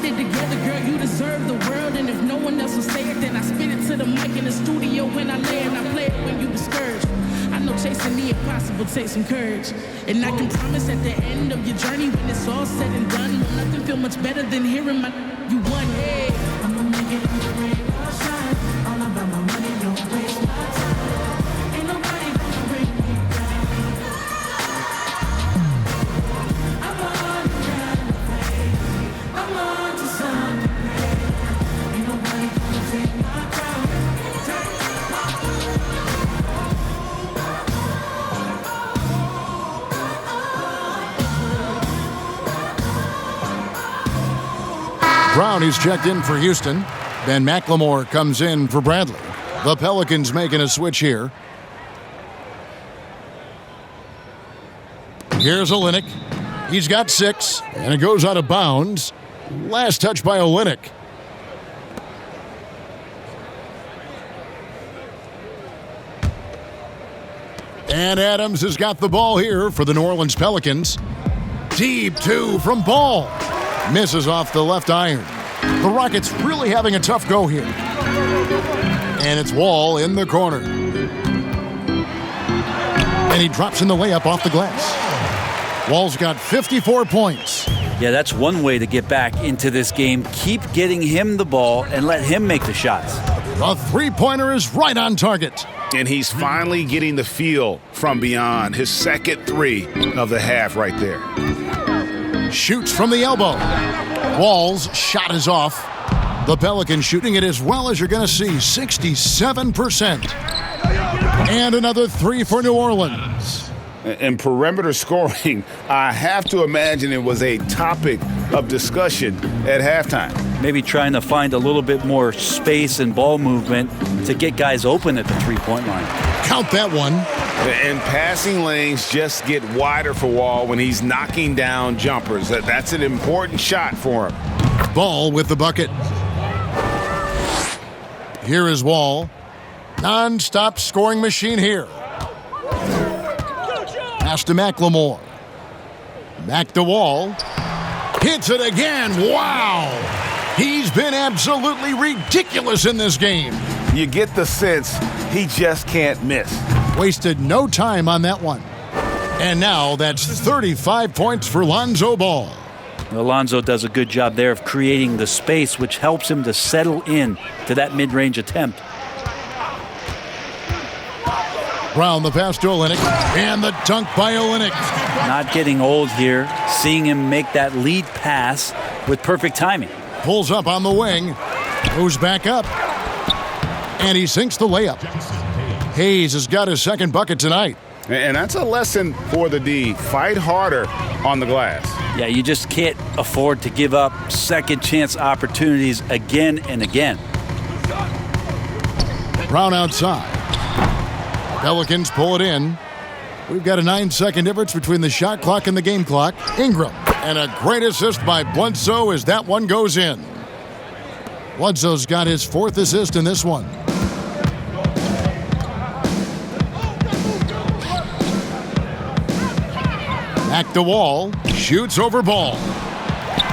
it together, girl, you deserve the world. And if no one else will say it, then I spit it to the mic in the studio when I lay and I play it when you discouraged. I know chasing the impossible takes some courage. And I can promise at the end of your journey, when it's all said and done, nothing feel much better than hearing my you won. Hey, I'ma make it in the rain or shine. All about my money, don't waste my time. Ain't nobody gonna bring me down. I'm on the kind of thing. I'm on to something great. Ain't nobody gonna take my crown. Brown is checked in for Houston. Ben McLemore comes in for Bradley. The Pelicans making a switch here. Here's Olynyk. He's got 6, and it goes out of bounds. Last touch by Olynyk. And Adams has got the ball here for the New Orleans Pelicans. Deep 2 from Ball. Misses off the left iron. The Rockets really having a tough go here. And it's Wall in the corner. And he drops in the layup off the glass. Wall's got 54 points. Yeah, that's one way to get back into this game. Keep getting him the ball and let him make the shots. The three-pointer is right on target. And he's finally getting the feel from beyond. His second 3 of the half right there. Shoots from the elbow. Wall's shot is off. The Pelicans shooting it as well as you're going to see, 67%. And another 3 for New Orleans. And perimeter scoring, I have to imagine it was a topic of discussion at halftime. Maybe trying to find a little bit more space and ball movement to get guys open at the three-point line. Count that one. And passing lanes just get wider for Wall when he's knocking down jumpers. That's an important shot for him. Ball with the bucket. Here is Wall. Non-stop scoring machine here. Pass to McLemore. Back to Wall. Hits it again. Wow! He's been absolutely ridiculous in this game. You get the sense he just can't miss. Wasted no time on that one. And now that's 35 points for Lonzo Ball. Lonzo does a good job there of creating the space, which helps him to settle in to that mid-range attempt. Brown the pass to Olynyk, and the dunk by Olynyk. Not getting old here, seeing him make that lead pass with perfect timing. Pulls up on the wing, goes back up, and he sinks the layup. Hayes has got his second bucket tonight. And that's a lesson for the D. Fight harder on the glass. Yeah, you just can't afford to give up second chance opportunities again and again. Brown outside. Pelicans pull it in. We've got a 9-second difference between the shot clock and the game clock. Ingram, and a great assist by Bledsoe as that one goes in. Bledsoe's got his 4th assist in this one. Back to Wall, shoots over Ball.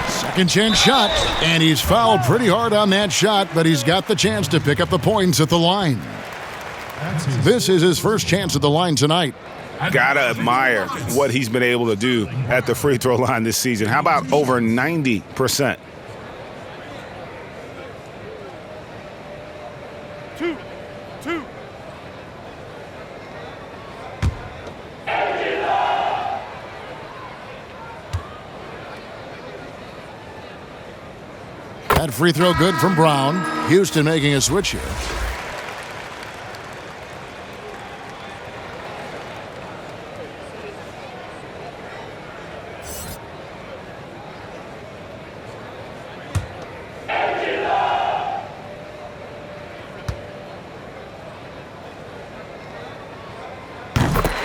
Second chance shot, and he's fouled pretty hard on that shot, but he's got the chance to pick up the points at the line. This is his first chance at the line tonight. Gotta admire what he's been able to do at the free throw line this season. How about over 90%? Two. 'That free throw good from Brown. Houston making a switch here.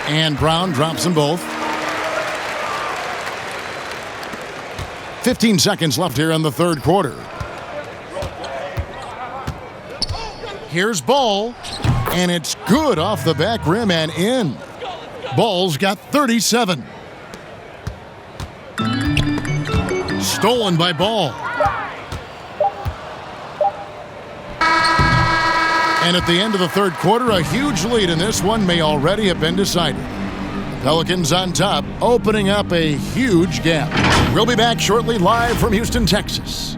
And Brown drops them both. 15 seconds left here in the third quarter. Here's Ball, and it's good off the back rim and in. Ball's got 37. Stolen by Ball. And at the end of the third quarter, a huge lead in this one may already have been decided. The Pelicans on top, opening up a huge gap. We'll be back shortly, live from Houston, Texas.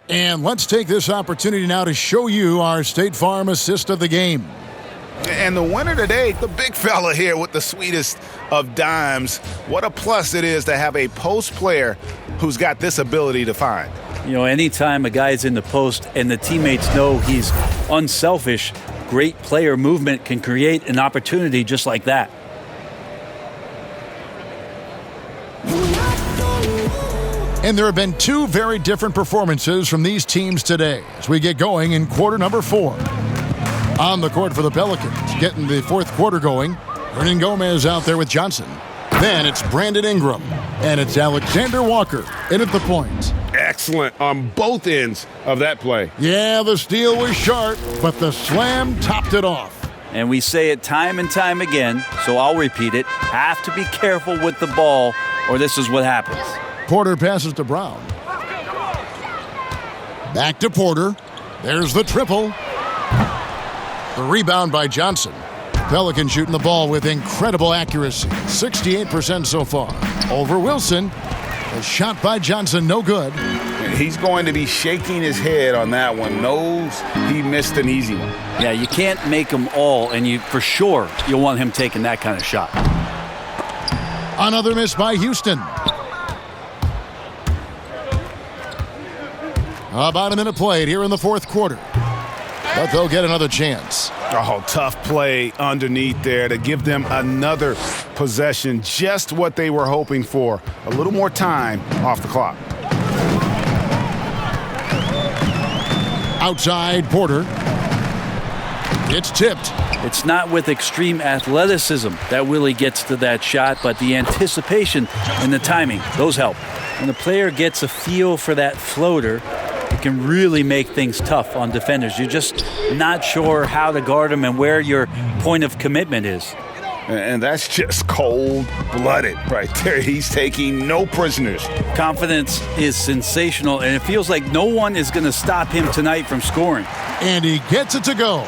And let's take this opportunity now to show you our State Farm assist of the game. And the winner today, the big fella here with the sweetest of dimes. What a plus it is to have a post player who's got this ability to find. You know, anytime a guy's in the post and the teammates know he's unselfish, great player movement can create an opportunity just like that. And there have been two very different performances from these teams today as we get going in quarter number 4. On the court for the Pelicans, getting the fourth quarter going, Hernan Gomez out there with Johnson. Then it's Brandon Ingram, and it's Alexander Walker in at the point. Excellent on both ends of that play. Yeah, the steal was sharp, but the slam topped it off. And we say it time and time again, so I'll repeat it. Have to be careful with the ball, or this is what happens. Porter passes to Brown. Back to Porter. There's the triple. The rebound by Johnson. Pelican shooting the ball with incredible accuracy. 68% so far. Over Wilson. A shot by Johnson, no good. He's going to be shaking his head on that one. Knows he missed an easy one. Yeah, you can't make them all, and for sure you'll want him taking that kind of shot. Another miss by Houston. About a minute played here in the fourth quarter. But they'll get another chance. Oh, tough play underneath there to give them another possession. Just what they were hoping for. A little more time off the clock. Outside, Porter. It's tipped. It's not with extreme athleticism that Willie gets to that shot, but the anticipation and the timing, those help. When the player gets a feel for that floater, it can really make things tough on defenders. You're just not sure how to guard them and where your point of commitment is. And that's just cold-blooded right there. He's taking no prisoners. Confidence is sensational, and it feels like no one is going to stop him tonight from scoring. And he gets it to go.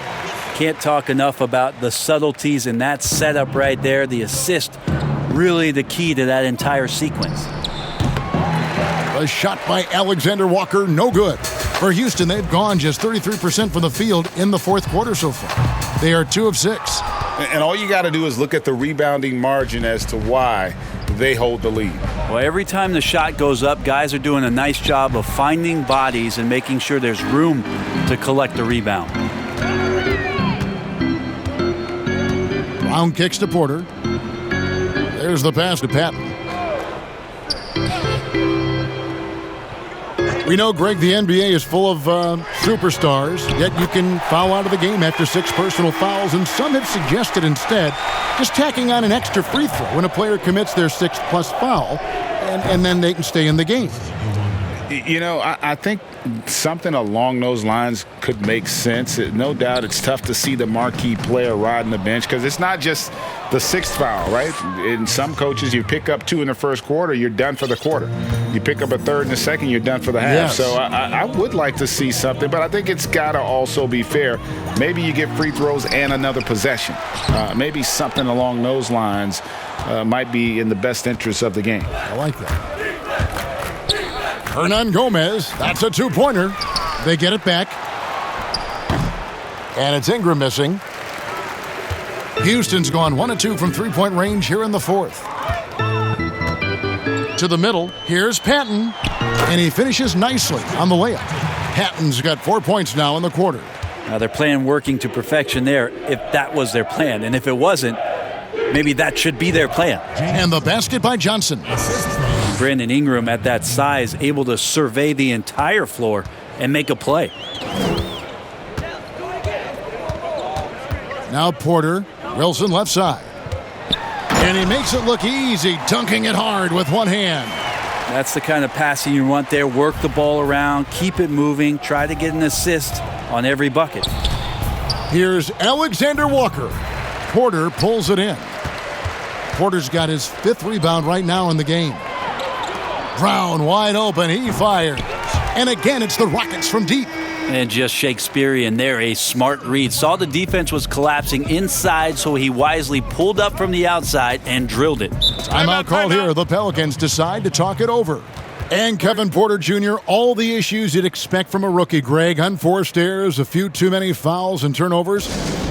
Can't talk enough about the subtleties in that setup right there. The assist, really the key to that entire sequence. A shot by Alexander Walker, no good. For Houston, they've gone just 33% from the field in the fourth quarter so far. They are 2 of 6. And all you got to do is look at the rebounding margin as to why they hold the lead. Well, every time the shot goes up, guys are doing a nice job of finding bodies and making sure there's room to collect the rebound. Brown kicks to Porter. There's the pass to Patton. We know, Greg, the NBA is full of superstars, yet you can foul out of the game after 6 personal fouls, and some have suggested instead just tacking on an extra free throw when a player commits their 6th+ foul, and then they can stay in the game. You know, I think something along those lines could make sense. No doubt it's tough to see the marquee player riding the bench because it's not just the 6th foul, right? In some coaches, you pick up 2 in the first quarter, you're done for the quarter. You pick up a 3rd in the second, you're done for the half. Yes. So I would like to see something, but I think it's got to also be fair. Maybe you get free throws and another possession. Maybe something along those lines might be in the best interest of the game. I like that. Hernan Gomez, that's a 2-pointer. They get it back. And it's Ingram missing. Houston's gone 1 of 2 from 3-point range here in the 4th. To the middle, here's Patton. And he finishes nicely on the layup. Patton's got 4 points now in the quarter. Now they're playing working to perfection there if that was their plan. And if it wasn't, maybe that should be their plan. And the basket by Johnson. Brandon Ingram at that size, able to survey the entire floor and make a play. Now Porter, Wilson left side. And he makes it look easy, dunking it hard with one hand. That's the kind of passing you want there. Work the ball around, keep it moving, try to get an assist on every bucket. Here's Alexander Walker. Porter pulls it in. Porter's got his 5th rebound right now in the game. Brown wide open, he fires. And again, it's the Rockets from deep. And just Shakespearean there, a smart read. Saw the defense was collapsing inside, so he wisely pulled up from the outside and drilled it. Timeout call here. The Pelicans decide to talk it over. And Kevin Porter Jr., all the issues you'd expect from a rookie, Greg. Unforced errors, a few too many fouls and turnovers.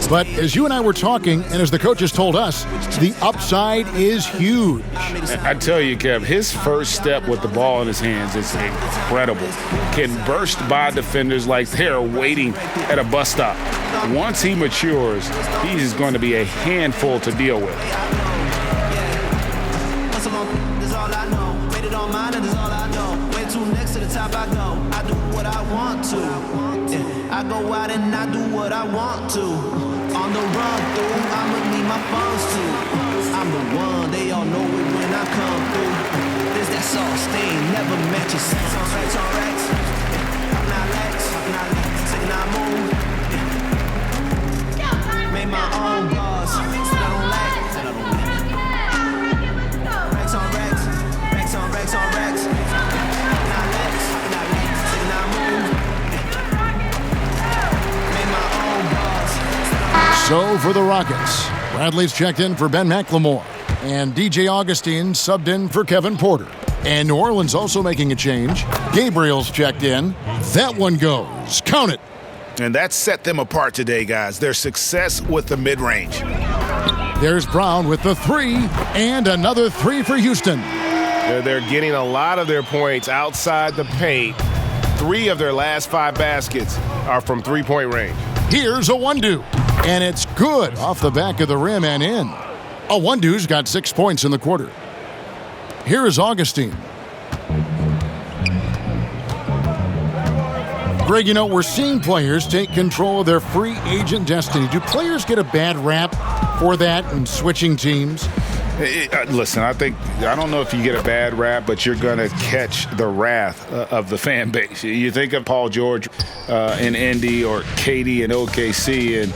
But as you and I were talking, and as the coaches told us, the upside is huge. I tell you, Kev, his first step with the ball in his hands is incredible. Can burst by defenders like they're waiting at a bus stop. Once he matures, he's going to be a handful to deal with. I go out and I do what I want to. On the run through, I'ma need my funds too. I'm the one, they all know it when I come through. This that sauce stain, never matches. Racks on racks on racks. I'm not lax, taking I move. Made my own bars, so I don't lack. Racks on racks, racks on racks on racks. I'm not lax, taking I move. So for the Rockets, Bradley's checked in for Ben McLemore, and DJ Augustine subbed in for Kevin Porter. And New Orleans also making a change. Gabriel's checked in. That one goes. Count it. And that set them apart today, guys. Their success with the mid-range. There's Brown with the 3, and another 3 for Houston. They're getting a lot of their points outside the paint. 3 of their last 5 baskets are from 3-point range. Here's Awundu, and it's good off the back of the rim and in. Awundu's got 6 points in the quarter. Here is Augustine. Greg, you know, we're seeing players take control of their free agent destiny. Do players get a bad rap for that and switching teams? Listen, I don't know if you get a bad rap, but you're going to catch the wrath of the fan base. You think of Paul George in Indy or KD in OKC, and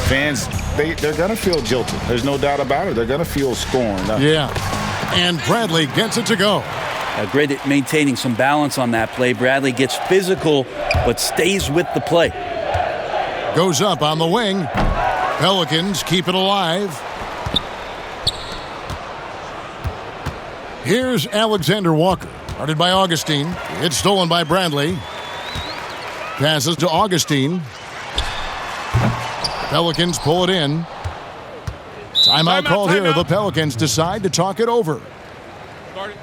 fans, they're going to feel jilted. There's no doubt about it. They're going to feel scorned. Yeah. And Bradley gets it to go. Great at maintaining some balance on that play. Bradley gets physical, but stays with the play. Goes up on the wing. Pelicans keep it alive. Here's Alexander Walker, guarded by Augustine. It's stolen by Bradley. Passes to Augustine. Pelicans pull it in. Timeout called here. The Pelicans decide to talk it over. Ladies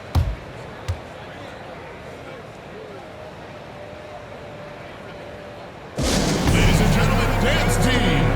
and gentlemen, the dance team.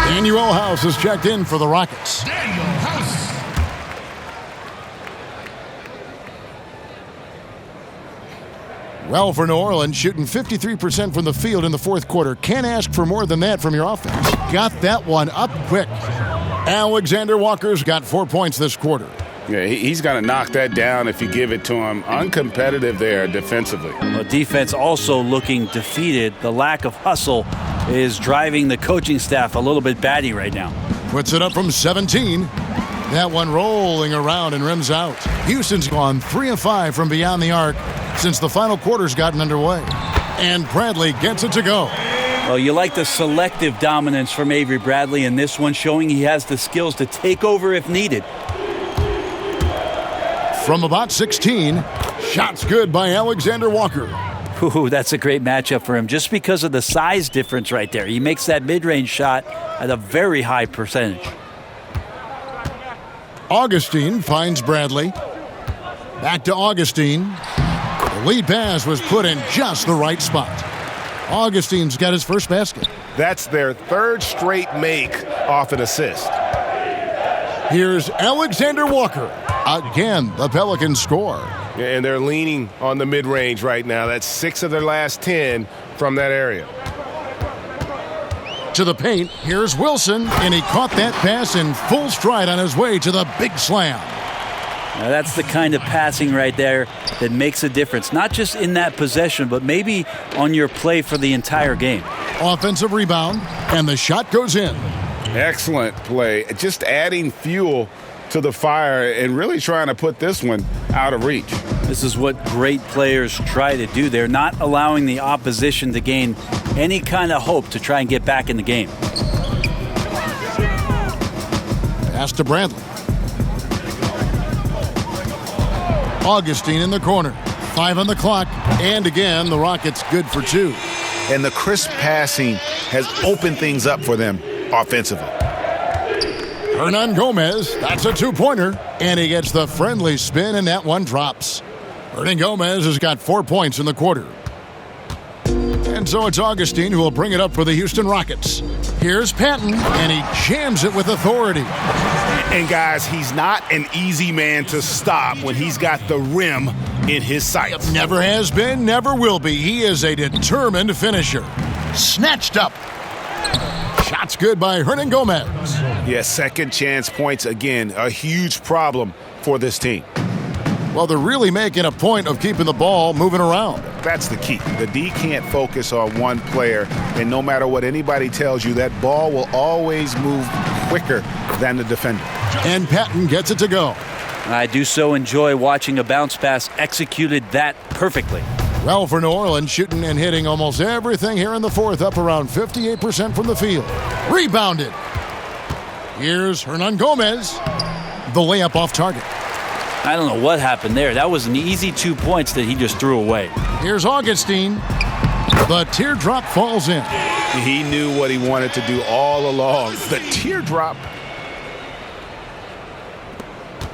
Daniel House is checked in for the Rockets. Daniel House. Well, for New Orleans, shooting 53% from the field in the fourth quarter. Can't ask for more than that from your offense. Got that one up quick. Alexander Walker's got 4 points this quarter. Yeah, he's going to knock that down if you give it to him. Uncompetitive there defensively. Well, defense also looking defeated. The lack of hustle is driving the coaching staff a little bit batty right now. Puts it up from 17. That one rolling around and rims out. Houston's gone 3 of 5 from beyond the arc since the final quarter's gotten underway. And Bradley gets it to go. Well, you like the selective dominance from Avery Bradley in this one, showing he has the skills to take over if needed. From about 16, shots good by Alexander Walker. Ooh, that's a great matchup for him just because of the size difference right there. He makes that mid-range shot at a very high percentage. Augustine finds Bradley. Back to Augustine. The lead pass was put in just the right spot. Augustine's got his first basket. That's their third straight make off an assist. Here's Alexander Walker. Again, the Pelicans score. And they're leaning on the mid-range right now. That's 6 of their last 10 from that area. To the paint, here's Wilson, and he caught that pass in full stride on his way to the big slam. Now that's the kind of passing right there that makes a difference, not just in that possession, but maybe on your play for the entire game. Offensive rebound, and the shot goes in. Excellent play. Just adding fuel to the fire and really trying to put this one out of reach. This is what great players try to do. They're not allowing the opposition to gain any kind of hope to try and get back in the game. Pass to Bradley. Augustine in the corner. 5 on the clock. And again, the Rockets good for 2. And the crisp passing has opened things up for them offensively. Hernan Gomez, that's a 2-pointer. And he gets the friendly spin, and that one drops. Hernan Gomez has got 4 points in the quarter. And so it's Augustine who will bring it up for the Houston Rockets. Here's Patton, and he jams it with authority. And guys, he's not an easy man to stop when he's got the rim in his sights. Never has been, never will be. He is a determined finisher. Snatched up. Shots good by Hernan Gomez. Yeah, second chance points again, a huge problem for this team. Well, they're really making a point of keeping the ball moving around. That's the key. The D can't focus on one player, and no matter what anybody tells you, that ball will always move quicker than the defender. And Patton gets it to go. I do so enjoy watching a bounce pass executed that perfectly. Well, for New Orleans, shooting and hitting almost everything here in the fourth, up around 58% from the field. Rebounded. Here's Hernan Gomez. The layup off target. I don't know what happened there. That was an easy 2 points that he just threw away. Here's Augustine. The teardrop falls in. He knew what he wanted to do all along. The teardrop.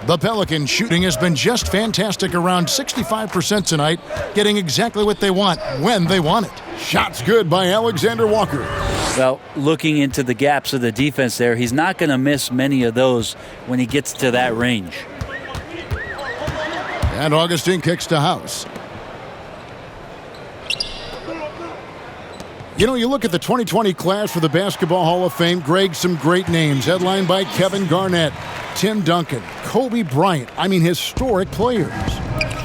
The Pelicans shooting has been just fantastic, around 65% tonight, getting exactly what they want when they want it. Shots good by Alexander Walker. Well, looking into the gaps of the defense there, he's not going to miss many of those when he gets to that range. And Augustine kicks to House. You know, you look at the 2020 class for the Basketball Hall of Fame, Greg, some great names, headlined by Kevin Garnett, Tim Duncan, Kobe Bryant. I mean, historic players.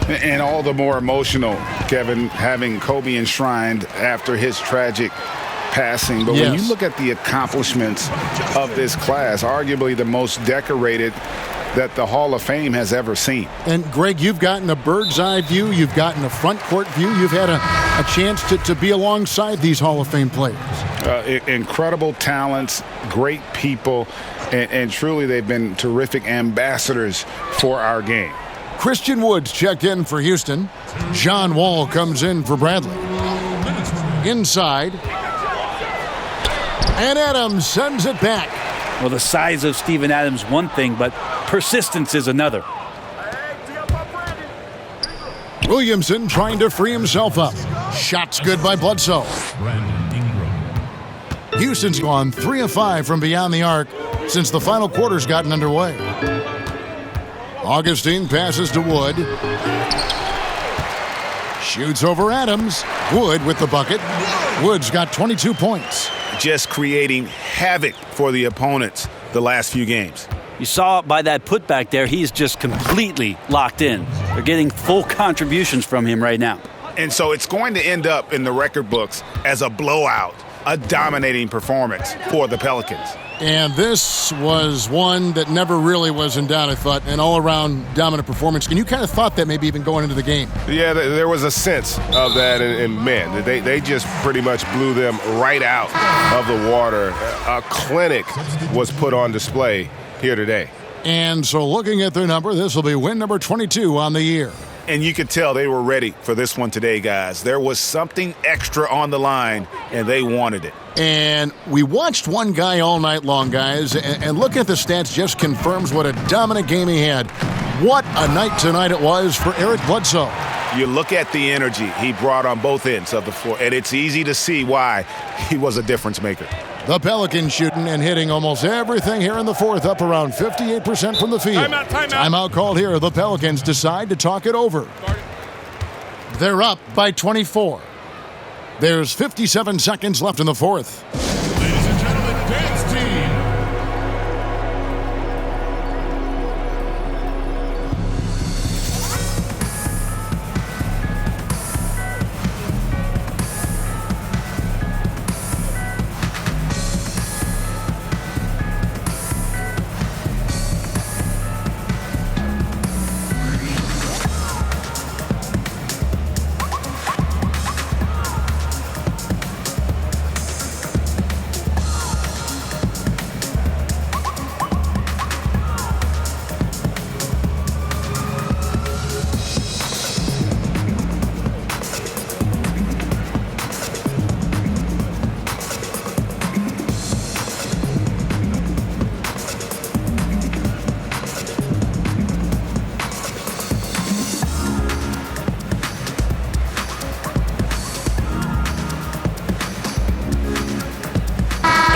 And all the more emotional, Kevin, having Kobe enshrined after his tragic passing. But when you look at the accomplishments of this class, arguably the most decorated that the Hall of Fame has ever seen. And Greg, you've gotten a bird's eye view, you've gotten a front court view, you've had a chance to be alongside these Hall of Fame players. Incredible talents, great people, and truly they've been terrific ambassadors for our game. Christian Woods checked in for Houston. John Wall comes in for Bradley. Inside. And Adams sends it back. Well, the size of Steven Adams, one thing, but persistence is another. Williamson trying to free himself up. Shots good by Bledsoe. Houston's gone 3 of 5 from beyond the arc since the final quarter's gotten underway. Augustine passes to Wood. Shoots over Adams. Wood with the bucket. Wood's got 22 points. Just creating havoc for the opponents the last few games. You saw by that putback there, he's just completely locked in. They're getting full contributions from him right now. And so it's going to end up in the record books as a blowout, a dominating performance for the Pelicans. And this was one that never really was in doubt, I thought, an all-around dominant performance. And you kind of thought that maybe even going into the game. Yeah, there was a sense of that, and man, they just pretty much blew them right out of the water. A clinic was put on display here today. And so looking at their number, this will be win number 22 on the year. And you could tell they were ready for this one today, guys. There was something extra on the line, and they wanted it. And we watched one guy all night long, guys, and looking at the stats just confirms what a dominant game he had. What a night tonight it was for Eric Bledsoe. You look at the energy he brought on both ends of the floor, and it's easy to see why he was a difference maker. The Pelicans shooting and hitting almost everything here in the fourth, up around 58% from the field. Timeout called here. The Pelicans decide to talk it over. They're up by 24. There's 57 seconds left in the fourth. Ladies and gentlemen, dance team.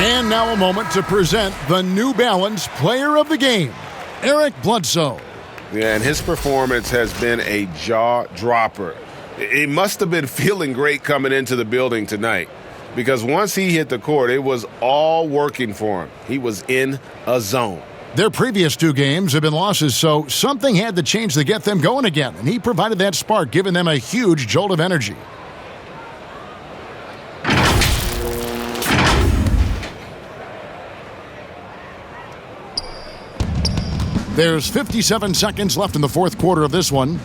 And now a moment to present the New Balance Player of the Game, Eric Bledsoe. Yeah, and his performance has been a jaw dropper. He must have been feeling great coming into the building tonight, because once he hit the court, it was all working for him. He was in a zone. Their previous 2 games have been losses, so something had to change to get them going again, and he provided that spark, giving them a huge jolt of energy. There's 57 seconds left in the fourth quarter of this one.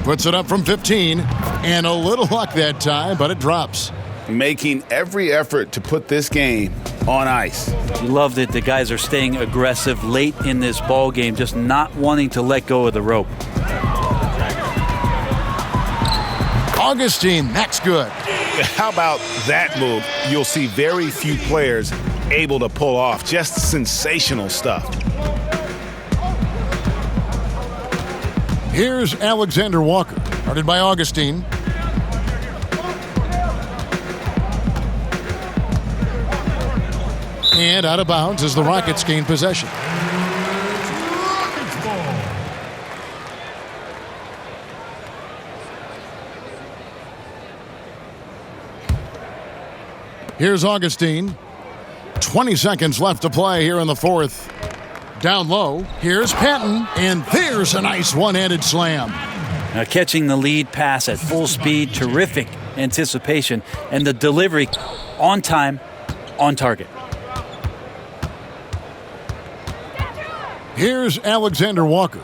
Puts it up from 15, and a little luck that time, but it drops. Making every effort to put this game on ice. You love that the guys are staying aggressive late in this ball game, just not wanting to let go of the rope. Augustine, that's good. How about that move? You'll see very few players able to pull off. Just sensational stuff. Here's Alexander Walker, guarded by Augustine. And out of bounds as the Rockets gain possession. Here's Augustine. 20 seconds left to play here in the fourth. Down low, here's Patton, and there's a nice one-handed slam. Now catching the lead pass at full speed, terrific anticipation, and the delivery on time, on target. Here's Alexander Walker.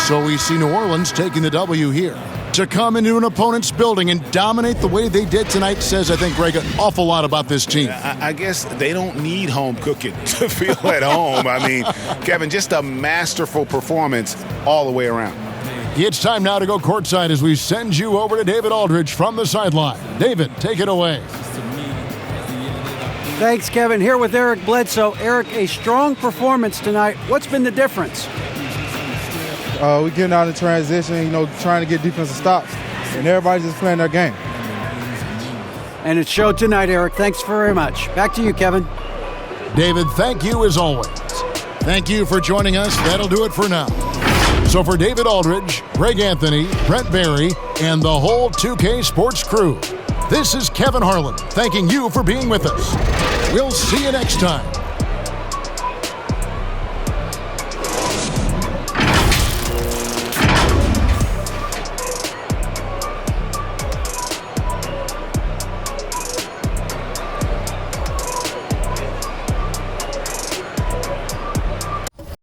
So we see New Orleans taking the W here. To come into an opponent's building and dominate the way they did tonight says, I think, Greg, an awful lot about this team. I guess they don't need home cooking to feel at home. I mean, Kevin, just a masterful performance all the way around. It's time now to go courtside as we send you over to David Aldridge from the sideline. David, take it away. Thanks, Kevin. Here with Eric Bledsoe. Eric, a strong performance tonight. What's been the difference? We're getting out of transition, trying to get defensive stops, and everybody's just playing their game. And it showed tonight, Eric. Thanks very much. Back to you, Kevin. David, thank you as always. Thank you for joining us. That'll do it for now. So for David Aldridge, Greg Anthony, Brent Barry, and the whole 2K Sports crew, this is Kevin Harlan thanking you for being with us. We'll see you next time